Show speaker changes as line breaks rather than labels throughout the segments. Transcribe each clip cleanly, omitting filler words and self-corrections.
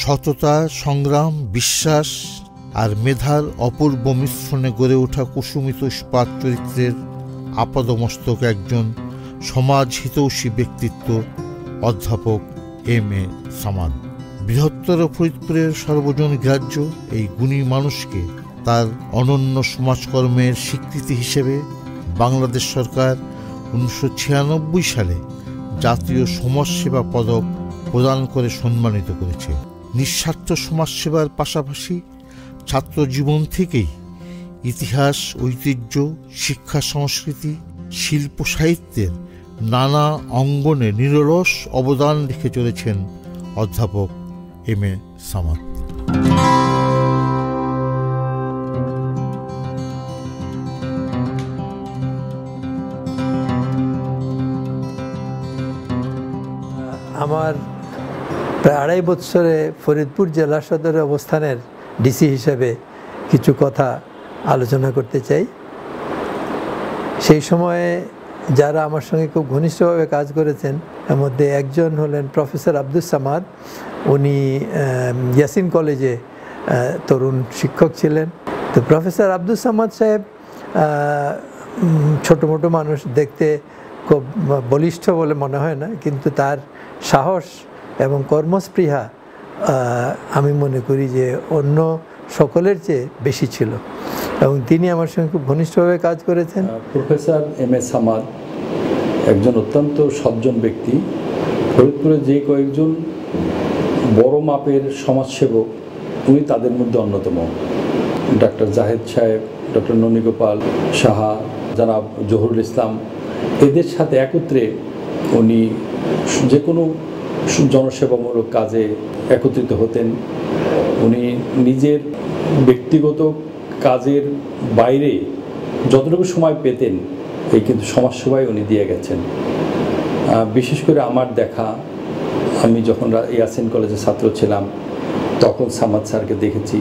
সততা, সংগ্রাম, বিশ্বাস আর মেধার অপূর্ব মিশ্রণে গড়ে ওঠা কুসুমিত ইস্পাত চরিত্রের আপাদমস্তক একজন সমাজ হিতৈষী ব্যক্তিত্ব অধ্যাপক এম.এ. সামাদ। বৃহত্তর ফরিদপুরের সর্বজন গ্রাহ্য এই গুণী মানুষকে তার অনন্য সমাজকর্মের স্বীকৃতি হিসেবে বাংলাদেশ সরকার 1996 সালে জাতীয় সমাজসেবা পদক প্রদান করে সম্মানিত করেছে। নিঃস্বার্থ সমাজসেবার পাশাপাশি ছাত্র জীবন থেকেই ইতিহাস, ঐতিহ্য, শিক্ষা, সংস্কৃতি, শিল্প, সাহিত্যের নানা অঙ্গনে নিরলস অবদান রেখে চলেছেন অধ্যাপক এম.এ. সামাদ।
আমার প্রায় 2.5 বছরে ফরিদপুর জেলা সদরে অবস্থানের ডিসি হিসেবে কিছু কথা আলোচনা করতে চাই। সেই সময়ে যারা আমার সঙ্গে খুব ঘনিষ্ঠভাবে কাজ করেছেন এর মধ্যে একজন হলেন প্রফেসর আব্দুস সামাদ। উনি ইয়াসিন কলেজে তরুণ শিক্ষক ছিলেন। তো প্রফেসর আব্দুস সামাদ সাহেব ছোটো মোটো মানুষ, দেখতে খুব বলিষ্ঠ বলে মনে হয় না, কিন্তু তার সাহস এবং কর্মস্পৃহা আমি মনে করি যে অন্য সকলের চেয়ে বেশি ছিল, এবং তিনি আমার সঙ্গে খুব ঘনিষ্ঠভাবে কাজ করেছেন।
Professor M A. সামাদ একজন অত্যন্ত সজ্জন ব্যক্তি। ফরিদপুরে যে কয়েকজন বড় মাপের সমাজসেবক, উনি তাদের মধ্যে অন্যতম। ডক্টর জাহেদ সাহেব, ডক্টর ননীগোপাল সাহা, জনাব জহুরুল ইসলাম, এদের সাথে একত্রে উনি যে কোনো জনসেবামূলক কাজে একত্রিত হতেন। উনি নিজের ব্যক্তিগত কাজের বাইরে যতটুকু সময় পেতেন এই কিন্তু সমাজসেবায় উনি দিয়ে গেছেন। বিশেষ করে আমার দেখা, আমি যখন ইয়াসিন কলেজের ছাত্র ছিলাম তখন সামাদ স্যারকে দেখেছি।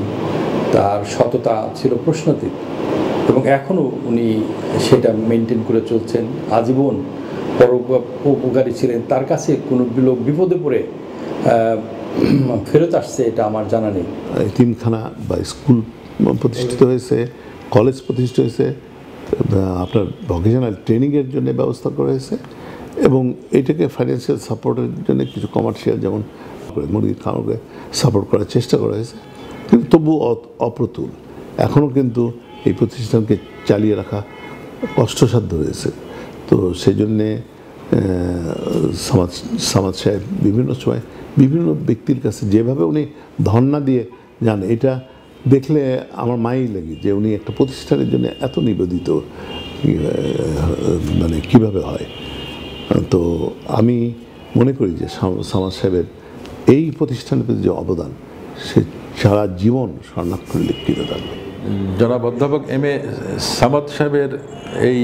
তার সততা ছিল প্রশ্নাতীত এবং এখনও উনি সেটা মেনটেন করে চলছেন। আজীবন পরোপকারী ছিলেন। তার কাছে কোনো লোক বিপদে পড়ে ফেরত আসছে এটা আমার জানা নেই।
এতিমখানা বা স্কুল প্রতিষ্ঠিত হয়েছে, কলেজ প্রতিষ্ঠিত হয়েছে, আপনার ভোকেশনাল ট্রেনিংয়ের জন্য ব্যবস্থা করা হয়েছে, এবং এটাকে ফাইন্যান্সিয়াল সাপোর্টের জন্য কিছু কমার্শিয়াল যেমন মুরগির খামারকে সাপোর্ট করার চেষ্টা করা হয়েছে, কিন্তু তবুও অপ্রতুল। এখনও কিন্তু এই প্রতিষ্ঠানকে চালিয়ে রাখা কষ্টসাধ্য হয়েছে। তো সেই জন্যে সামাদ সাহেব বিভিন্ন সময় বিভিন্ন ব্যক্তির কাছে যেভাবে উনি ধর্ণা দিয়ে যান, এটা দেখলে আমার মাই লাগে যে উনি একটা প্রতিষ্ঠানের জন্য এত নিবেদিত মানে কীভাবে হয়। তো আমি মনে করি যে সামাদ সাহেবের এই প্রতিষ্ঠানের প্রতি যে অবদান, সে সারা জীবন স্বর্ণাক্ষরে লিখিত থাকবে।
জনাব অধ্যাপক এম.এ. সামাদ সাহেবের এই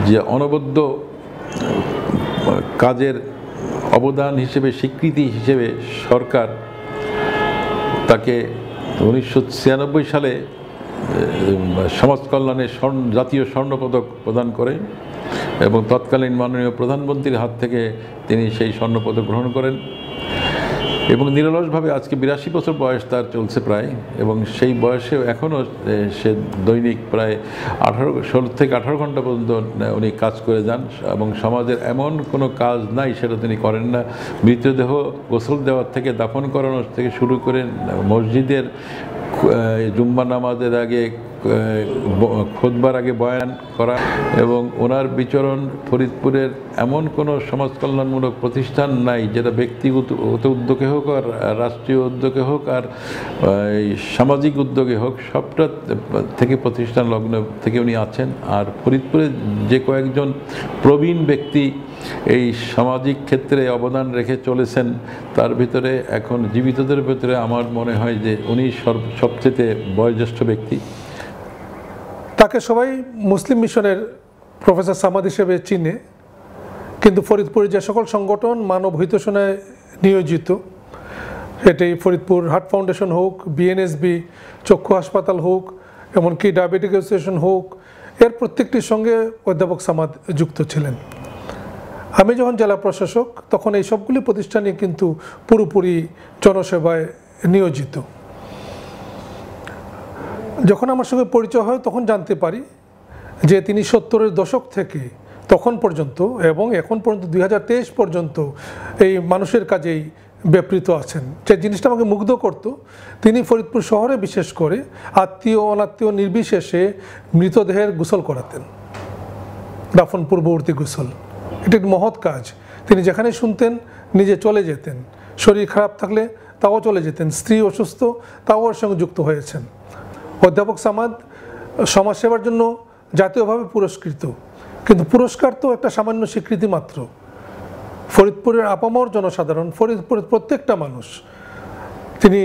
যে অনবদ্য কাজের অবদান হিসেবে, স্বীকৃতি হিসেবে সরকার তাকে 1996 সালে সমাজ কল্যাণে জাতীয় স্বর্ণপদক প্রদান করে এবং তৎকালীন মাননীয় প্রধানমন্ত্রীর হাত থেকে তিনি সেই স্বর্ণপদক গ্রহণ করেন এবং নিরলসভাবে আজকে 82 বছর বয়স তার চলছে প্রায়, এবং সেই বয়সেও এখনও সে দৈনিক প্রায় 16 থেকে 18 ঘন্টা পর্যন্ত উনি কাজ করে যান এবং সমাজের এমন কোনো কাজ নাই সেটা তিনি করেন না। মৃতদেহ গোসল দেওয়ার থেকে দাফন করানোর থেকে শুরু করে মসজিদের জুম্মা নামাজের আগে, খুতবার আগে বয়ান করা, এবং ওনার বিচরণ ফরিদপুরের এমন কোনো সমাজ কল্যাণমূলক প্রতিষ্ঠান নাই যেটা ব্যক্তিগত উদ্যোগে হোক আর রাষ্ট্রীয় উদ্যোগে হোক আর সামাজিক উদ্যোগে হোক, সবটা থেকে প্রতিষ্ঠান লগ্ন থেকে উনি আছেন। আর ফরিদপুরে যে কয়েকজন প্রবীণ ব্যক্তি এই সামাজিক ক্ষেত্রে অবদান রেখে চলেছেন তার ভিতরে এখন জীবিতদের ভিতরে আমার মনে হয় যে উনি সবচেয়ে বয়োজ্যেষ্ঠ ব্যক্তি।
তাকে সবাই মুসলিম মিশনের প্রফেসর সামাদ হিসেবে চিনে, কিন্তু ফরিদপুরের যে সকল সংগঠন মানব হিতৈষণায় নিয়োজিত, এটি ফরিদপুর হার্ট ফাউন্ডেশন হোক, বিএনএসবি চক্ষু হাসপাতাল হোক, এমনকি ডায়াবেটিক অ্যাসোসিয়েশন হোক, এর প্রত্যেকটির সঙ্গে অধ্যাপক সামাদ যুক্ত ছিলেন। আমি যখন জেলা প্রশাসক তখন এই সবগুলি প্রতিষ্ঠানই কিন্তু পুরোপুরি জনসেবায় নিয়োজিত। যখন আমার সঙ্গে পরিচয় হয় তখন জানতে পারি যে তিনি 70-এর দশক থেকে তখন পর্যন্ত এবং এখন পর্যন্ত 2023 পর্যন্ত এই মানুষের কাজেই ব্যাপৃত আছেন। যে জিনিসটা আমাকে মুগ্ধ করত, তিনি ফরিদপুর শহরে বিশেষ করে আত্মীয় অনাত্মীয় নির্বিশেষে মৃতদেহের গোসল করাতেন, দাফন পূর্ববর্তী গোসল। এটা একটি মহৎ কাজ। তিনি যেখানে শুনতেন নিজে চলে যেতেন, শরীর খারাপ থাকলে তাও চলে যেতেন, স্ত্রী অসুস্থ তাও ওর সঙ্গে যুক্ত হয়েছেন। অধ্যাপক সামাদ সমাজসেবার জন্য জাতীয়ভাবে পুরস্কৃত, কিন্তু পুরস্কার তো একটা সামান্য স্বীকৃতি মাত্র। ফরিদপুরের আপামর জনসাধারণ, ফরিদপুরের প্রত্যেকটা মানুষ, তিনি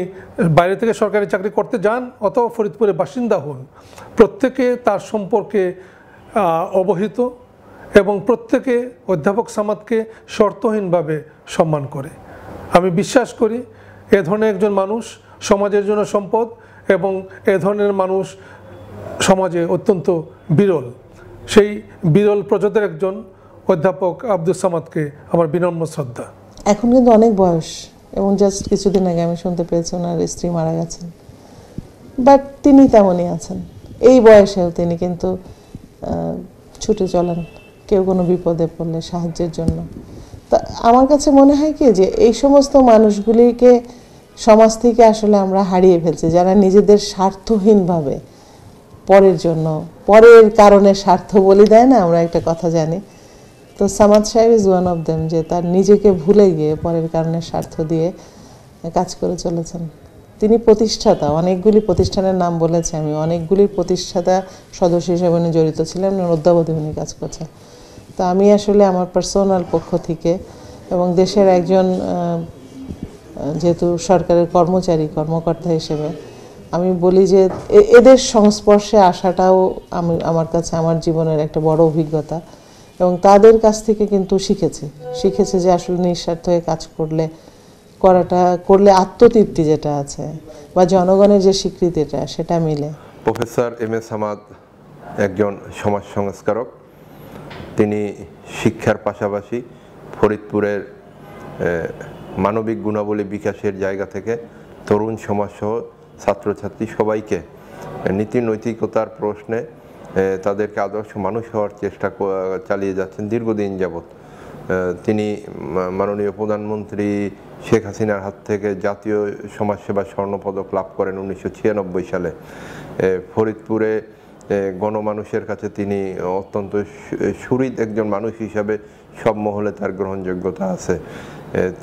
বাইরে থেকে সরকারি চাকরি করতে যান অথবা ফরিদপুরের বাসিন্দা হন, প্রত্যেকে তার সম্পর্কে অবহিত এবং প্রত্যেকে অধ্যাপক সামাদকে শর্তহীনভাবে সম্মান করে। আমি বিশ্বাস করি এ ধরনের একজন মানুষ সমাজের জন্য সম্পদ এবং এ ধরনের মানুষ সমাজে অত্যন্ত বিরল। সেই বিরল প্রজাতির একজন অধ্যাপক আব্দুস সামাদকে আমার বিনম্র শ্রদ্ধা।
এখন কিন্তু অনেক বয়স এবং জাস্ট কিছুদিন আগে আমি শুনতে পেয়েছি ওনার স্ত্রী মারা গেছেন, বাট তিনি তেমনই আছেন। এই বয়সেও তিনি কিন্তু ছুটে চলেন কেউ কোনো বিপদে পড়লে সাহায্যের জন্য। তা আমার কাছে মনে হয় কি যে এই সমস্ত মানুষগুলিকে সমাজ থেকে আসলে আমরা হারিয়ে ফেলছি, যারা নিজেদের স্বার্থহীনভাবে পরের জন্য, পরের কারণে স্বার্থ বলি দেয় না, আমরা একটা কথা জানি। তো সামাদ সাহেব ইজ ওয়ান অফ দেম, যে তার নিজেকে ভুলে গিয়ে পরের কারণে স্বার্থ দিয়ে কাজ করে চলেছেন। তিনি প্রতিষ্ঠাতা, অনেকগুলি প্রতিষ্ঠানের নাম বলেছে আমি, অনেকগুলির প্রতিষ্ঠাতা সদস্য হিসেবে উনি জড়িত ছিলেন, অদ্যাবধি উনি কাজ করছেন। তো আমি আসলে আমার পার্সোনাল পক্ষ থেকে এবং দেশের একজন যেহেতু সরকারের কর্মকর্তা হিসেবে আমি বলি যে এদের সংস্পর্শে আসাটাও আমার কাছে আমার জীবনের একটা বড় অভিজ্ঞতা এবং তাদের কাছ থেকে কিন্তু শিখেছে যে আসলে নিঃস্বার্থ হয়ে কাজ করলে আত্মতৃপ্তি যেটা আছে বা জনগণের যে স্বীকৃতিটা সেটা মিলে।
প্রফেসর এম এ সামাদ একজন সমাজ সংস্কারক। তিনি শিক্ষার পাশাপাশি ফরিদপুরের মানবিক গুণাবলী বিকাশের জায়গা থেকে তরুণ সমাজসহ ছাত্রছাত্রী সবাইকে নীতি নৈতিকতার প্রশ্নে তাদেরকে আদর্শ মানুষ হওয়ার চেষ্টা চালিয়ে যাচ্ছেন দীর্ঘদিন যাবৎ। তিনি মাননীয় প্রধানমন্ত্রী শেখ হাসিনার হাত থেকে জাতীয় সমাজসেবা স্বর্ণপদক লাভ করেন 1996 সালে। ফরিদপুরে গণমানুষের কাছে তিনি অত্যন্ত সুহৃদ একজন মানুষ হিসাবে সব মহলে তার গ্রহণযোগ্যতা আছে।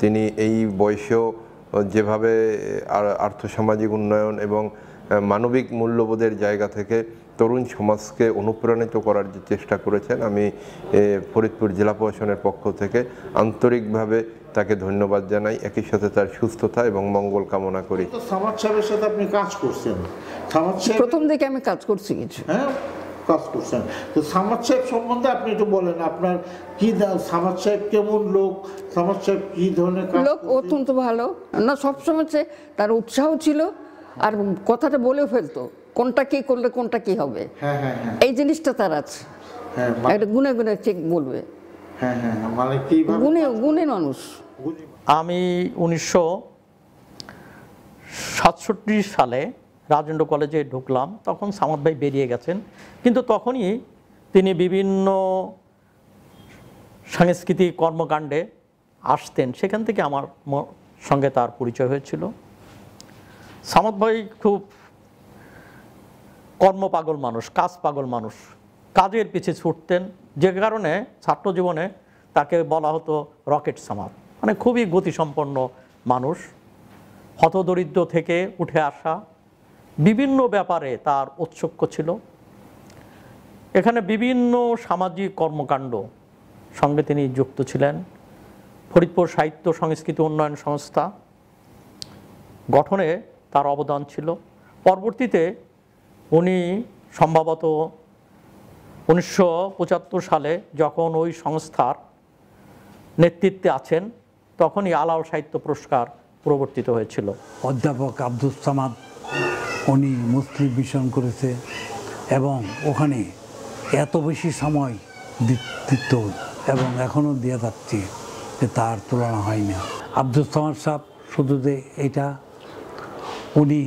তিনি এই বয়সেও যেভাবে আর্থসামাজিক উন্নয়ন এবং মানবিক মূল্যবোধের জায়গা থেকে তরুণ সমাজকে অনুপ্রাণিত করার যে চেষ্টা করেছেন, আমি ফরিদপুর জেলা প্রশাসনের পক্ষ থেকে আন্তরিকভাবে তাকে ধন্যবাদ জানাই। একই সাথে তার সুস্থতা এবং মঙ্গল কামনা করি।
সামাদ সাহেবের সাথে আপনি কাজ করছেন,
প্রথম দিকে আমি কাজ করছি কিছু,
কাজ করছেন। তো সামাদ সাহেব সম্বন্ধে আপনি একটু বলেন, আপনার কি সামাদ সাহেব কেমন লোক, সামাদ সাহেব কি ধরনের
লোক? অত্যন্ত ভালো না, সবসময় তার উৎসাহ ছিল আর কথাটা বলেও ফেলতো কোনটা কি করলে কোনটা কি হবে। এই জিনিসটা তার আছে, একটা গুনে গুনে ঠিক বলবে। গুণে মানুষ।
আমি 1967 সালে রাজেন্দ্র কলেজে ঢুকলাম, তখন সামাদ ভাই বেরিয়ে গেছেন, কিন্তু তখনই তিনি বিভিন্ন সাংস্কৃতিক কর্মকাণ্ডে আসতেন, সেখান থেকে আমার সঙ্গে তার পরিচয় হয়েছিল। সামাদ ভাই খুব কর্মপাগল মানুষ, কাজ পাগল মানুষ, কাজের পিছে ছুটতেন, যে কারণে ছাত্র জীবনে তাকে বলা হতো রকেট সামাদ। মানে খুবই গতিসম্পন্ন মানুষ, হতদরিদ্র থেকে উঠে আসা, বিভিন্ন ব্যাপারে তার ঔৎসুক্য ছিল। এখানে বিভিন্ন সামাজিক কর্মকাণ্ড সঙ্গে তিনি যুক্ত ছিলেন। ফরিদপুর সাহিত্য সংস্কৃতি উন্নয়ন সংস্থা গঠনে তার অবদান ছিল। পরবর্তীতে উনি সম্ভবত 1975 সালে যখন ওই সংস্থার নেতৃত্বে আছেন, তখনই আলাওল সাহিত্য পুরস্কার প্রবর্তিত হয়েছিল।
অধ্যাপক আব্দুস সামাদ উনি মুসলিম মিশন করেছে এবং ওখানে এত বেশি সময় দিত এবং এখনও দিয়ে যাচ্ছি, যে তার তুলনা হয় না। আব্দুস সামাদ সাহেব শুধু যে এটা, উনি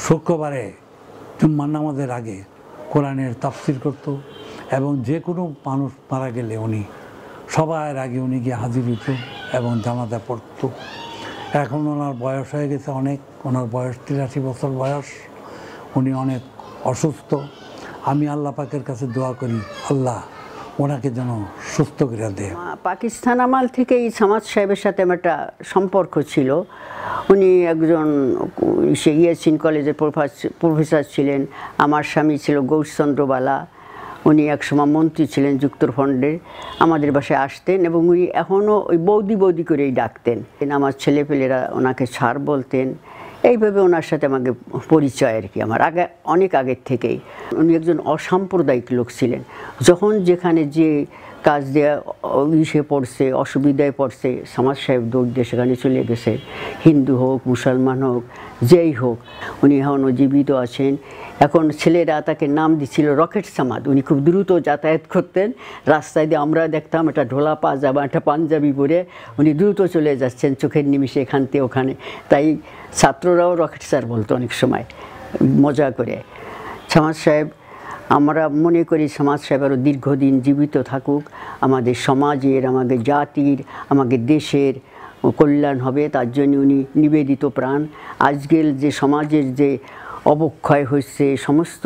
শুক্রবারে জুম্মার নামাজের আগে কোরআনের তাফসির করত, এবং যে কোনো মানুষ মারা গেলে উনি সবার আগে উনি গিয়ে হাজির হইত এবং জানাজা পড়ত। এখন ওনার বয়স হয়ে গেছে অনেক, ওনার বয়স 83 বছর বয়স, উনি অনেক অসুস্থ। আমি আল্লাহ পাকের কাছে দোয়া করি আল্লাহ ওনাকে যেন সুস্থ করে দেয়।
পাকিস্তান আমল থেকে এই সামাদ সাহেবের সাথে আমার একটা সম্পর্ক ছিল। উনি একজন ইয়াসিন কলেজের প্রফেসর ছিলেন। আমার স্বামী ছিল গৌরচন্দ্র বালা, উনি একসময় মন্ত্রী ছিলেন যুক্তফ্রন্টের। আমাদের বাসায় আসতেন এবং উনি এখনও ওই বৌদি বৌদি করেই ডাকতেন। আমার ছেলেপেলেরা ওনাকে স্যার বলতেন। এইভাবে ওনার সাথে আমাকে পরিচয় আর কি, আমার অনেক আগের থেকেই। উনি একজন অসাম্প্রদায়িক লোক ছিলেন। যখন যেখানে যে কাজ দেওয়া ইসে পড়ছে, অসুবিধায় পড়ছে, সামাদ সাহেব দৌড় দিয়ে সেখানে চলে গেছে। হিন্দু হোক, মুসলমান হোক, যেই হোক, উনি এখনও জীবিত আছেন। এখন ছেলেরা তাকে নাম দিচ্ছিল রকেট সামাদ। উনি খুব দ্রুত যাতায়াত করতেন রাস্তায় দিয়ে, আমরা দেখতাম একটা ঢোলা পাজামা, একটা পাঞ্জাবি পরে উনি দ্রুত চলে যাচ্ছেন চোখের নিমিষে এখান থেকে ওখানে। তাই ছাত্ররাও রকেট স্যার বলতো অনেক সময় মজা করে। সামাদ সাহেব, আমরা মনে করি সামাদ সাহেব আরও দীর্ঘদিন জীবিত থাকুক। আমাদের সমাজের, আমাদের জাতির, আমাদের দেশের কল্যাণ হবে, তার জন্য উনি নিবেদিত প্রাণ। আজকের যে সমাজের যে অবক্ষয় হচ্ছে, সমস্ত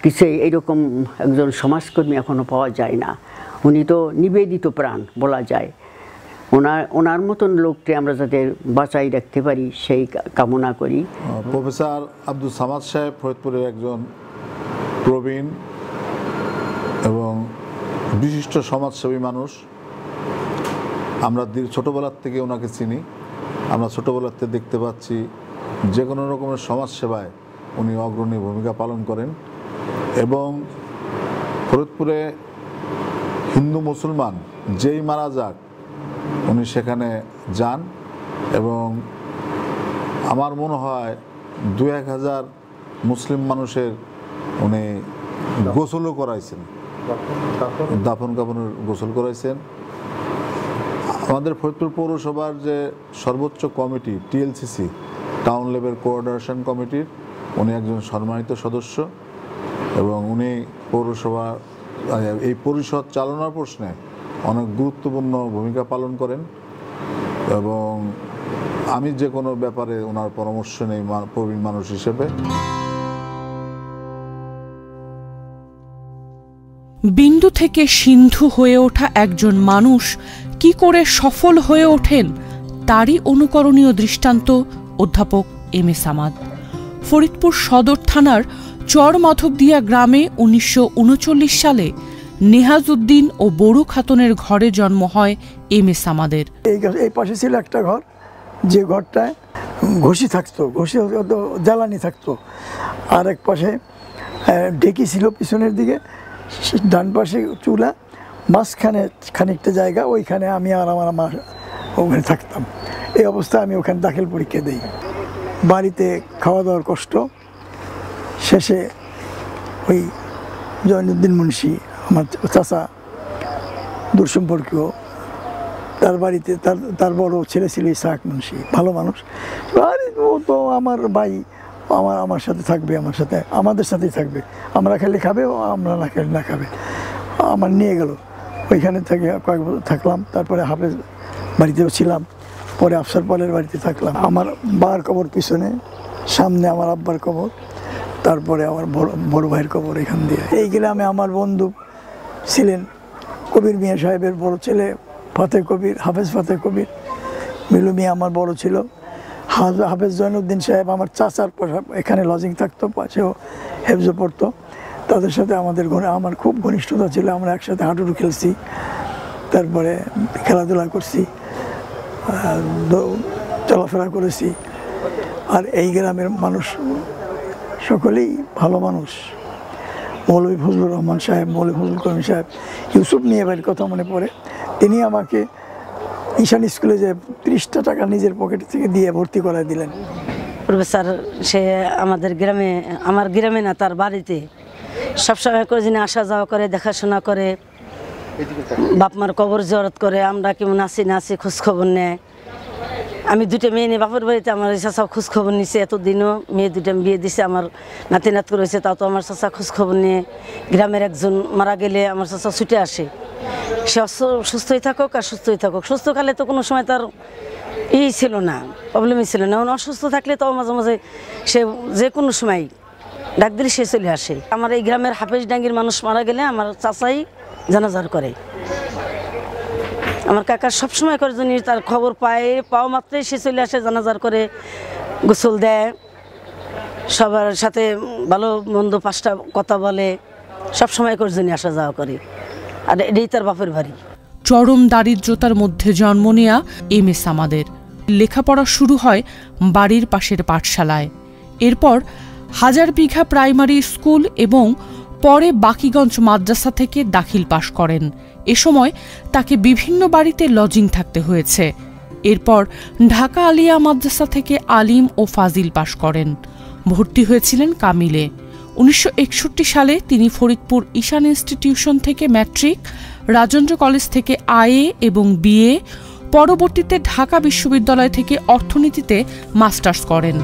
কিছু এইরকম একজন সমাজকর্মী এখনও পাওয়া যায় না। উনি তো নিবেদিত প্রাণ বলা যায়। ওনার মতন লোককে আমরা যাতে বাঁচাই রাখতে পারি সেই কামনা করি।
প্রফেসর আব্দুস সামাদ সাহেব ফরিদপুরের একজন প্রবীণ এবং বিশিষ্ট সমাজসেবী মানুষ। আমরা ছোটোবেলার থেকে ওনাকে চিনি। আমরা ছোটোবেলার থেকে দেখতে পাচ্ছি যে কোনো রকমের সমাজসেবায় উনি অগ্রণী ভূমিকা পালন করেন। এবং ফরিদপুরে হিন্দু মুসলমান যেই মারা যাক উনি সেখানে যান, এবং আমার মনে হয় 2-1 হাজার মুসলিম মানুষের উনি গোসলও করাইছেন, দাফন কাফনের গোসল করাইছেন। আমাদের ফরিদপুর পৌরসভার যে সর্বোচ্চ committee TLCC, town level coordination কমিটির উনি একজন সম্মানিত সদস্য, এবং উনি পৌরসভা এই পরিষদ চালনার প্রশ্নে অনেক গুরুত্বপূর্ণ ভূমিকা পালন করেন। এবং আমি যে কোনো ব্যাপারে ওনার পরামর্শ নেই প্রবীণ মানুষ হিসেবে।
বিন্দু থেকে সিন্ধু হয়ে ওঠা একজন মানুষ কি করে সফল হয়ে ওঠেন তারই অনুকরণীয় দৃষ্টান্ত অধ্যাপক এম এ সামাদ। ফরিদপুর সদর থানার চর মাধবদিয়া গ্রামে 1939 সালে নেহাজউদ্দিন ও বড়ু খাতুনের ঘরে জন্ম হয় এম এ সামাদের।
এই পাশে ছিল একটা ঘর, যে ঘরটায় ঘষি থাকতো, ঘষি জ্বালানি থাকতো। আর এক পাশে ঢেকি ছিল পিছনের দিকে, ডান পাশে চুলা, মাঝখানে খানিকটা জায়গা, ওইখানে আমি আর আমার মা ওখানে থাকতাম। এই অবস্থায় আমি ওখানে দাখিল পরীক্ষা দিই। বাড়িতে খাওয়া দাওয়ার কষ্ট, শেষে ওই জয়নুদ্দিন মুন্সি, আমার চাচা দূরসম্পর্কীয়, তার বাড়িতে তার বড় ছেলে ছিল ইসাহাক মুন্সি, ভালো মানুষ। আর ও তো আমার ভাই, আমার সাথে থাকবে, আমাদের সাথেই থাকবে, আমরা খেলে খাবে, আমরা না খেলে না খাবে। আমার নিয়ে গেল, ওইখানে থেকে কয়েক বছর থাকলাম। তারপরে হাফেজ বাড়িতেও ছিলাম, পরে আফসার পালের বাড়িতে থাকলাম। আমার বার কবর পিছনে, সামনে আমার আব্বার কবর, তারপরে আমার বড় ভাইয়ের কবর এখান দিয়ে। এই গ্রামে আমার বন্ধু ছিলেন কবির মিয়া সাহেবের বড় ছেলে ফাতে কবির, হাফেজ ফাতে কবির। মিলু মিয়া আমার বড় ছিল। হাফেজ জয়নুদ্দিন সাহেব আমার চাচার এখানে লজিং থাকতো, পাশেও হেফজো পড়তো। তাদের সাথে আমার খুব ঘনিষ্ঠতা ছিল। আমরা একসাথে হাডুডু খেলছি, তারপরে খেলাধুলা করছি, চলাফেরা করেছি। আর এই গ্রামের মানুষ সকলেই ভালো মানুষ। মৌলভী ফজলুর রহমান সাহেব, মৌলভী ফজলুল করিম সাহেব, ইউসুফ মিয়া ভাইয়ের কথা মনে পড়ে। তিনি আমাকে ঈশান স্কুলে যে 30টা টাকা নিজের পকেট থেকে দিয়ে ভর্তি করাই দিলেন।
প্রফেসর সে আমাদের গ্রামে, আমার গ্রামে না, তার বাড়িতে সবসময় করে যিনি আসা যাওয়া করে, দেখাশোনা করে, বাপ মার কবর জিয়ারত করে, আমরা কেমন আছি না আছি খোঁজখবর নেয়। আমি দুটো মেয়ে নিয়ে বাপের বাড়িতে আমার চাচা খোঁজখবর নিছে, এতদিনও মেয়ে দুটো বিয়ে দিছে, আমার নাতি নাত করেছে, তাও তো আমার চাচা খোঁজখবর নিয়ে। গ্রামের একজন মারা গেলে আমার চাচা ছুটে আসে, সে সুস্থই থাকুক আর সুস্থই থাকুক। সুস্থকালে তো কোনো সময় তার ছিল না, প্রবলেমই ছিল না। অসুস্থ থাকলে তাও মাঝে মাঝে সে যে কোনো সময় ডাক দিলে সে চলে আসে। আমার এই গ্রামের হাফেজ ডাঙ্গির মানুষ মারা গেলে আমার চাচাই জানাজার করে। আমার কাকার সবসময় করে জন্য তার খবর পাওয়া মাত্রই সে চলে আসে, জানাজার করে, গোসল দেয়, সবার সাথে ভালো মন্দ 5টা কথা বলে, সবসময় করে জন্য আসা যাওয়া করে। আর এটাই তার বাপের বাড়ি।
চরম দারিদ্রতার মধ্যে জন্ম নেয়া এম এ সামাদের লেখাপড়া শুরু হয় বাড়ির পাশের পাঠশালায়। এরপর 1000 বিঘা প্রাইমারি স্কুল এবং পরে বাকিগঞ্জ মাদ্রাসা থেকে দাখিল পাশ করেন। এ সময় তাকে বিভিন্ন বাড়িতে লজিং থাকতে হয়েছে। এরপর ঢাকা আলিয়া মাদ্রাসা থেকে আলিম ও ফাজিল পাশ করেন। ভর্তি হয়েছিলেন কামিলে। 1961 সালে তিনি ফরিদপুর ঈশান ইনস্টিটিউশন থেকে ম্যাট্রিক, রাজেন্দ্র কলেজ থেকে আইএ এবং বিএ, পরবর্তীতে ঢাকা বিশ্ববিদ্যালয় থেকে অর্থনীতিতে মাস্টার্স করেন।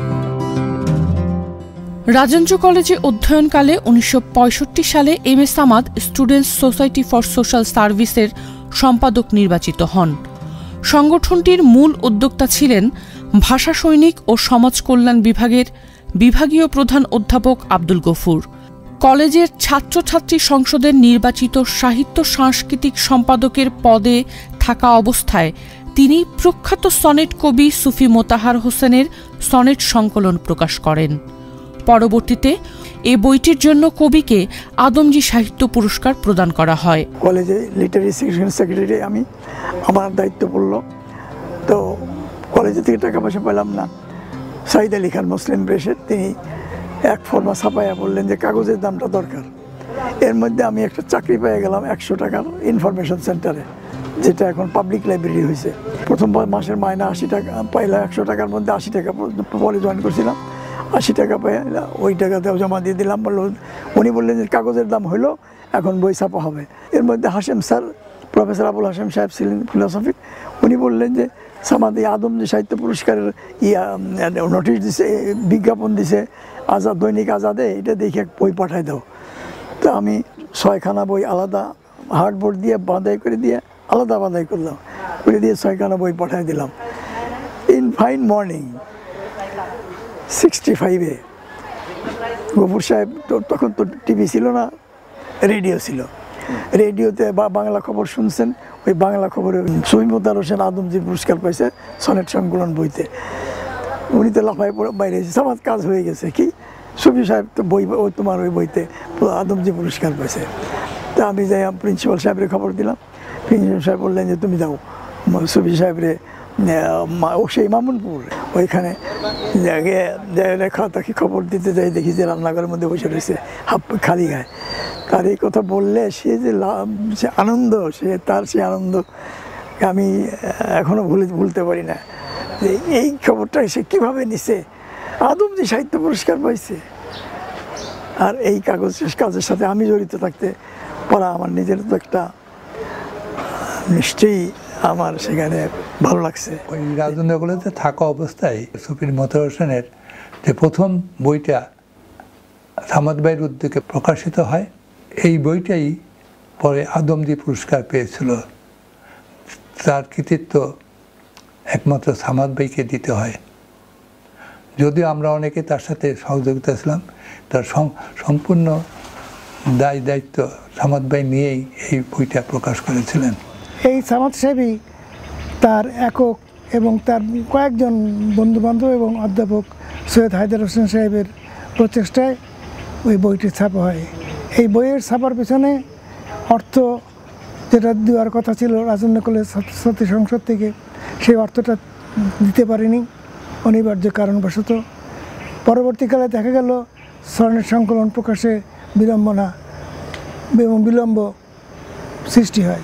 রাজেন্দ্র কলেজে অধ্যয়নকালে 1965 সালে M A Samad students society for social সার্ভিসের সম্পাদক নির্বাচিত হন। সংগঠনটির মূল উদ্যোক্তা ছিলেন ভাষা সৈনিক ও সমাজ কল্যাণ বিভাগের বিভাগীয় প্রধান অধ্যাপক আব্দুল গফুর। কলেজের ছাত্রছাত্রী সংসদের নির্বাচিত সাহিত্য সাংস্কৃতিক সম্পাদকের পদে থাকা অবস্থায় তিনি প্রখ্যাত সনেট কবি সুফি মোতাহার হোসেনের সনেট সংকলন প্রকাশ করেন। পরবর্তীতে এ বইটির জন্য কবিকে আদমজী সাহিত্য পুরস্কার প্রদান করা হয়।
কলেজে লিটারি সেকশন সেক্রেটারি আমি, আমার দায়িত্ব পড়ল। তো কলেজে থেকে টাকা পয়সা পেলাম না। সাইদ আলী খান মুসলিম প্রেসের তিনি এক ফর্মা ছাপাইয়া বললেন যে কাগজের দামটা দরকার। এর মধ্যে আমি একটা চাকরি পেয়ে গেলাম 100 টাকার ইনফরমেশন সেন্টারে, যেটা এখন পাবলিক লাইব্রেরি হয়েছে। প্রথম মাসের মাইনা 80 টাকা পাইলাম, 100 টাকার মধ্যে 80 টাকা পরে জয়েন করছিলাম। 80 টাকা পাই, ওই টাকাতেও জমা দিয়ে দিলাম। উনি বললেন যে কাগজের দাম হইলো, এখন বই ছাপা হবে। এর মধ্যে হাশেম স্যার, প্রফেসর আবুল হাশেম সাহেব ছিলেন ফিলোসফি, উনি বললেন যে সামাদ এই আদমজী সাহিত্য পুরস্কারের নোটিশ দিছে, বিজ্ঞাপন দিছে আজাদ, দৈনিক আজাদে, এটা দেখে এক বই পাঠাই দাও। তো আমি 6খানা বই আলাদা হার্ডবোর্ড দিয়ে বাঁধাই করে দিয়ে আলাদা বাঁধাই করলাম, করে দিয়ে 6খানা বই পাঠাই দিলাম। ইন ফাইন মর্নিং 65-এ গফুর সাহেব, তখন তো টিভি ছিল না, রেডিও ছিল। রেডিওতে বাংলা খবর শুনছেন, ওই বাংলা খবরে সুফি মোতাহার হোসেন আদমজী পুরস্কার পাইছে সনেট সংকলন বইতে। উনি তো লাফাই বাইরে এসেছে, আমার কাজ হয়ে গেছে। কি সুফি সাহেব তো বই, ও তোমার ওই বইতে আদমজী পুরস্কার পাইছে। তা আমি যাই প্রিন্সিপাল সাহেবের খবর দিলাম। প্রিন্সিপাল সাহেব বললেন যে তুমি যাও সুফি সাহেবরে, ও সেই মামুনপুর, ওইখানে রেখা তাকে খবর দিতে যাই, দেখি যে রান্নাঘরের মধ্যে বসে রয়েছে খালি গায়ে। তার এই কথা বললে সে যে আনন্দ, সে আনন্দ আমি এখনো ভুলতে পারি না। যে এই খবরটা সে কীভাবে নিছে, আদমজী সাহিত্য পুরস্কার পাইছে। আর এই কাজের সাথে আমি জড়িত থাকতে পারা আমার নিজের তো একটা নিশ্চয়ই আমার সেখানে ভালো লাগছে।
ওই রাজেন্দ্র কলেজে থাকা অবস্থায় সুফি মোতাহার হোসেনের যে প্রথম বইটা সামাদ ভাইয়ের উদ্যোগে প্রকাশিত হয়, এই বইটাই পরে আদমজী পুরস্কার পেয়েছিল। তার কৃতিত্ব একমাত্র সামাদ ভাইকে দিতে হয়, যদিও আমরা অনেকে তার সাথে সহযোগিতা ছিলাম। তার সম্পূর্ণ দায়িত্ব সামাদ ভাই নিয়েই এই বইটা প্রকাশ করেছিলেন।
এই সামাদ সাহেবই তার একক এবং তার কয়েকজন বন্ধুবান্ধব এবং অধ্যাপক সৈয়দ হায়দার হোসেন সাহেবের প্রচেষ্টায় ওই বইটি ছাপা হয়। এই বইয়ের ছাপার পেছনে অর্থ যেটা দেওয়ার কথা ছিল রাজেন্দ্র কলেজ ছাত্রছাত্রী সংসদ থেকে, সেই অর্থটা দিতে পারেনি অনিবার্য কারণবশত। পরবর্তীকালে দেখা গেল সনেট সংকলন প্রকাশে বিড়ম্বনা এবং বিলম্ব সৃষ্টি হয়।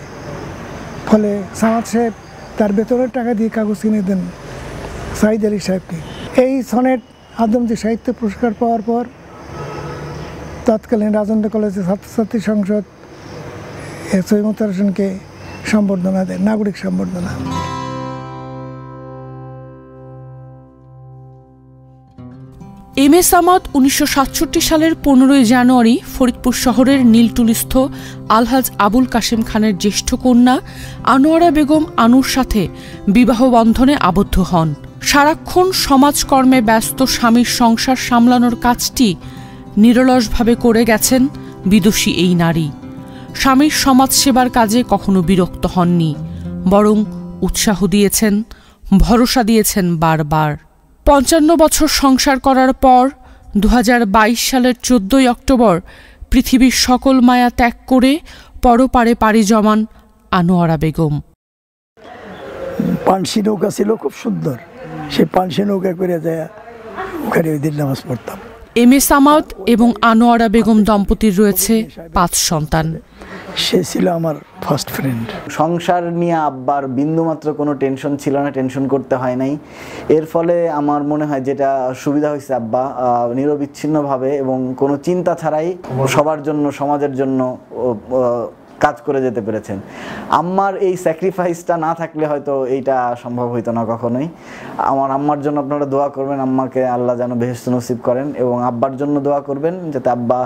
ফলে সামাদ সাহেব তার বেতনের টাকা দিয়ে কাগজ কিনে দেন সাইদ আলী সাহেবকে। এই সনেট আদমজী সাহিত্য পুরস্কার পাওয়ার পর তৎকালীন রাজেন্দ্র কলেজের ছাত্রছাত্রী সংসদ সৈয়দ মোতাহার হোসেনকে সম্বর্ধনা দেয়, নাগরিক সম্বর্ধনা।
এম এ সামাদ 1967 সালের 15 জানুয়ারি ফরিদপুর শহরের নীলটুলিস্থ আলহাজ আবুল কাশেম খানের জ্যেষ্ঠ কন্যা আনোয়ারা বেগম আনুর সাথে বিবাহ বন্ধনে আবদ্ধ হন। সারাক্ষণ সমাজকর্মে ব্যস্ত স্বামীর সংসার সামলানোর কাজটি নিরলসভাবে করে গেছেন বিদুষী এই নারী। স্বামীর সমাজসেবার কাজে কখনো বিরক্ত হননি, বরং উৎসাহ দিয়েছেন, ভরসা দিয়েছেন বারবার। 55 বছর সংসার করার পর 2022 সালের 14 অক্টোবর পৃথিবীর সকল মায়া ত্যাগ করে পরপারে পাড়ি জমান আনোয়ারা বেগম।
পানসি নৌকা ছিল খুব সুন্দর, সেই পানসি নৌকা করে যায় ওখানে ওই দিন নামাজ পড়তাম।
এম এ সামাদ এবং আনোয়ারা বেগম দম্পতির রয়েছে 5 সন্তান।
সে ছিল আমার ফার্স্ট ফ্রেন্ড।
সংসার নিয়ে আব্বার বিন্দুমাত্র কোনো টেনশন ছিল না, টেনশন করতে হয় নাই। এর ফলে আমার মনে হয় যেটা সুবিধা হয়েছে, আব্বা নিরবিচ্ছিন্নভাবে এবং কোনো চিন্তা ছাড়াই সবার জন্য, সমাজের জন্য কাজ করে যেতে পেরেছেন। আম্মার এই স্যাক্রিফাইসটা না থাকলে হয়তো এইটা সম্ভব হইতো না কখনোই। আমার আম্মার জন্য আপনারা দোয়া করবেন, আম্মাকে আল্লাহ যেন বেহেশত নসিব করেন, এবং আব্বার জন্য দোয়া করবেন যাতে আব্বা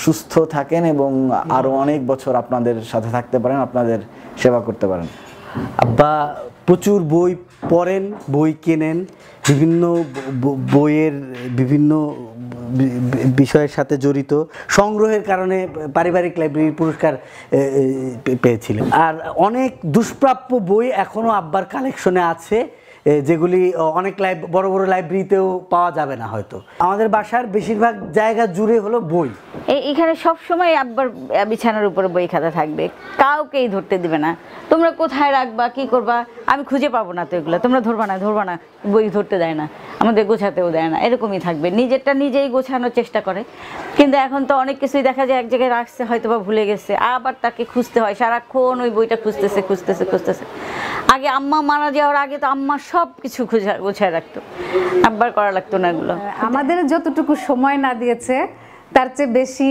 সুস্থ থাকেন এবং আরও অনেক বছর আপনাদের সাথে থাকতে পারেন, আপনাদের সেবা করতে পারেন।
আব্বা প্রচুর বই পড়েন, বই কেনেন, বিভিন্ন বইয়ের বিভিন্ন বিষয়ের সাথে জড়িত, সংগ্রহের কারণে পারিবারিক লাইব্রেরি পুরস্কার পেয়েছিলেন। আর অনেক দুষ্প্রাপ্য বই এখনও আব্বার কালেকশনে আছে, যেগুলি অনেক বড় বড় লাইব্রেরিতেও পাওয়া যাবে না হয়তো। আমাদের বাসার বেশিরভাগ জায়গা জুড়ে হলো বই।
এখানে সব সময় আব্বার বিছানার উপরে বই খাতা থাকবে, কাউকেই ধরতে দিবে না। তোমরা কোথায় রাখবা, কি করবা, আমি খুঁজে পাবো না তো এগুলো, তোমরা ধরবা না, বই ধরতে দেয় না, আমাদের গোছাতেও দেয় না, এরকমই থাকবে। নিজেরটা নিজেই গোছানোর চেষ্টা করে। কিন্তু এখন তো অনেক কিছুই দেখা যায় এক জায়গায় রাখছে, হয়তো বা ভুলে গেছে, আবার তাকে খুঁজতে হয়, সারাক্ষণ ওই বইটা খুঁজতেছে। আগে আম্মা মারা যাওয়ার আগে তো আম্মা সব কিছু গোছায় রাখতো, আব্বার করা লাগতো না এগুলো।
আমাদের যতটুকু সময় না দিয়েছে তার চেয়ে বেশি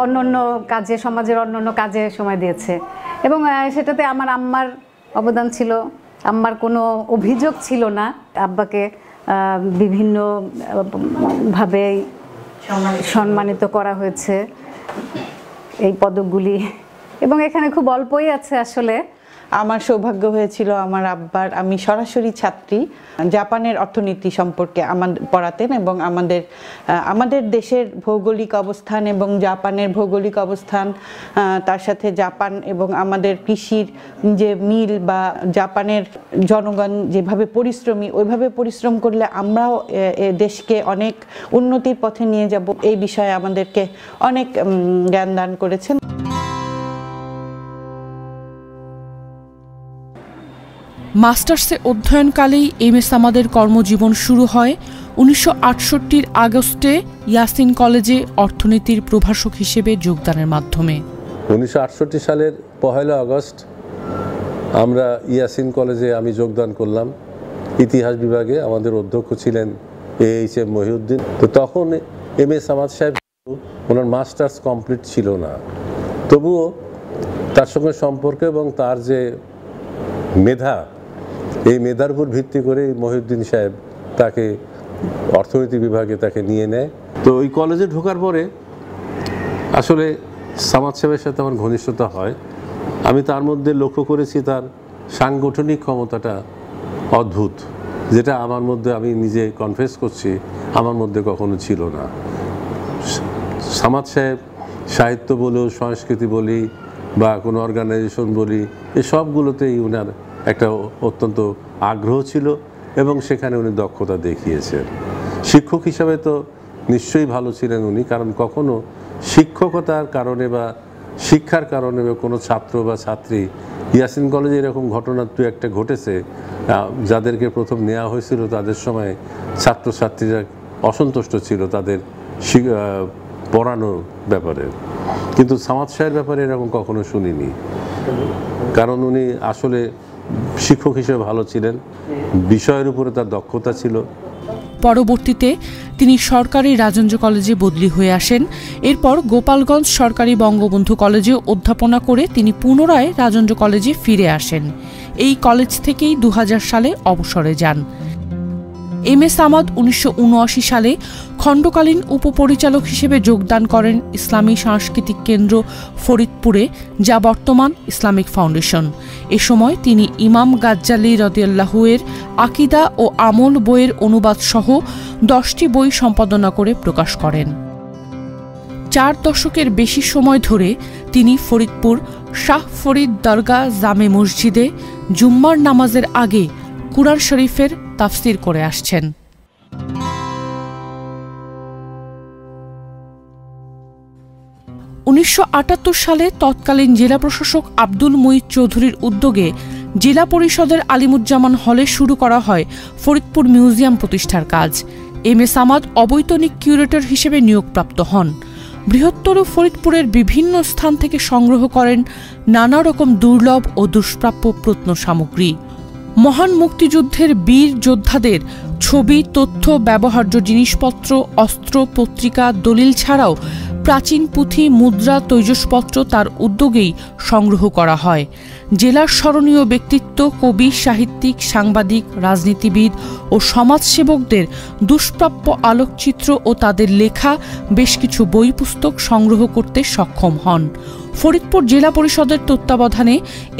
অন্য কাজে, সমাজের অন্য কাজে সময় দিয়েছে, এবং সেটাতে আমার আম্মার অবদান ছিল। আম্মার কোনো অভিযোগ ছিল না। আব্বাকে বিভিন্নভাবে সম্মানিত করা হয়েছে এই পদকগুলি, এবং এখানে খুব অল্পই আছে আসলে।
আমার সৌভাগ্য হয়েছিল আমার আব্বার, আমি সরাসরি ছাত্রী, জাপানের অর্থনীতি সম্পর্কে পড়াতেন, এবং আমাদের দেশের ভৌগোলিক অবস্থান এবং জাপানের ভৌগোলিক অবস্থান, তার সাথে জাপান এবং আমাদের কৃষির যে মিল বা জাপানের জনগণ যেভাবে পরিশ্রমী, ওইভাবে পরিশ্রম করলে আমরাও দেশকে অনেক উন্নতির পথে নিয়ে যাব, এই বিষয়ে আমাদেরকে অনেক জ্ঞান দান করেছেন।
মাস্টার্সে অধ্যয়নকালেই এম এ সামাদের কর্মজীবন শুরু হয়। 1968 আগস্টে ইয়াসিন কলেজে অর্থনীতির প্রভাষক হিসেবে যোগদানের মাধ্যমে।
1968 সালের 1 আগস্ট আমরা ইয়াসিন কলেজে আমি যোগদান করলাম ইতিহাস বিভাগে। আমাদের অধ্যক্ষ ছিলেন AHM মহিউদ্দিন। তো তখন এম এ সামাদ সাহেব, ওনার মাস্টার্স কমপ্লিট ছিল না, তবুও তার সঙ্গে সম্পর্ক এবং তার যে মেধা, এই মেধার উপর ভিত্তি করে মহিউদ্দিন সাহেব তাকে অর্থনীতি বিভাগে তাকে নিয়ে নেয়। তো ওই কলেজে ঢোকার পরে আসলে সামাদ সাহেবের সাথে আমার ঘনিষ্ঠতা হয়। আমি তার মধ্যে লক্ষ্য করেছি তার সাংগঠনিক ক্ষমতাটা অদ্ভুত, যেটা আমার মধ্যে, আমি নিজে কনফেস করছি, আমার মধ্যে কখনো ছিল না। সামাদ সাহেব সাহিত্য বলি, সংস্কৃতি বলি বা কোনো অর্গানাইজেশন বলি, এই সবগুলোতেই উনার একটা অত্যন্ত আগ্রহ ছিল এবং সেখানে উনি দক্ষতা দেখিয়েছেন। শিক্ষক হিসাবে তো নিশ্চয়ই ভালো ছিলেন উনি, কারণ কখনো শিক্ষকতার কারণে বা শিক্ষার কারণে কোনো ছাত্র বা ছাত্রী, ইয়াসিন কলেজে এরকম ঘটনা একটা ঘটেছে, যাদেরকে প্রথম নেওয়া হয়েছিল তাদের সময় ছাত্রছাত্রীরা অসন্তুষ্ট ছিল তাদের পড়ানোর ব্যাপারে, কিন্তু সামাদ সাহেবের ব্যাপারে এরকম কখনো শুনিনি, কারণ উনি আসলে শিক্ষক হিসেবে ভালো ছিলেন, বিষয়ের উপরে তার দক্ষতা ছিল।
পরবর্তীতে তিনি সরকারি রাজেন্দ্র কলেজে বদলি হয়ে আসেন। এরপর গোপালগঞ্জ সরকারি বঙ্গবন্ধু কলেজে অধ্যাপনা করে তিনি পুনরায় রাজেন্দ্র কলেজে ফিরে আসেন। এই কলেজ থেকেই 2000 সালে অবসরে যান। এম এ সামাদ 1979 সালে খণ্ডকালীন উপপরিচালক হিসেবে যোগদান করেন ইসলামী সাংস্কৃতিক কেন্দ্র ফরিদপুরে, যা বর্তমান ইসলামিক ফাউন্ডেশন। এ সময় তিনি ইমাম গাজ্জালি রাদিয়াল্লাহু এর আকিদা ও আমল বইয়ের অনুবাদ সহ 10টি বই সম্পাদনা করে প্রকাশ করেন। 4 দশকের বেশি সময় ধরে তিনি ফরিদপুর শাহ ফরিদ দরগা জামে মসজিদে জুম্মার নামাজের আগে কুরআন শরীফের তাফসির করে আসছেন। 1978 সালে তৎকালীন জেলা প্রশাসক আব্দুল মুঈদ চৌধুরীর উদ্যোগে জেলা পরিষদের আলিমুজ্জামান হলে শুরু করা হয় ফরিদপুর মিউজিয়াম প্রতিষ্ঠার কাজ। এম এ সামাদ অবৈতনিক কিউরেটর হিসেবে নিয়োগপ্রাপ্ত হন। বৃহত্তর ফরিদপুরের বিভিন্ন স্থান থেকে সংগ্রহ করেন নানা রকম দুর্লভ ও দুষ্প্রাপ্য প্রত্নসামগ্রী। মহান মুক্তিযুদ্ধের বীর যোদ্ধাদের ছবি, তথ্য, ব্যবহার্য জিনিসপত্র, অস্ত্র, পত্রিকা, দলিল ছাড়াও প্রাচীন পুঁথি, মুদ্রা, তৈজসপত্র তার উদ্যোগেই সংগ্রহ করা হয়। জেলার স্মরণীয় ব্যক্তিত্ব, কবি, সাহিত্যিক, সাংবাদিক, রাজনীতিবিদ ও সমাজসেবকদের দুষ্প্রাপ্য আলোকচিত্র ও তাদের লেখা বেশ কিছু বই পুস্তক সংগ্রহ করতে সক্ষম হন। ফরিদপুর জেলা পরিষদের তত্ত্বাবধানে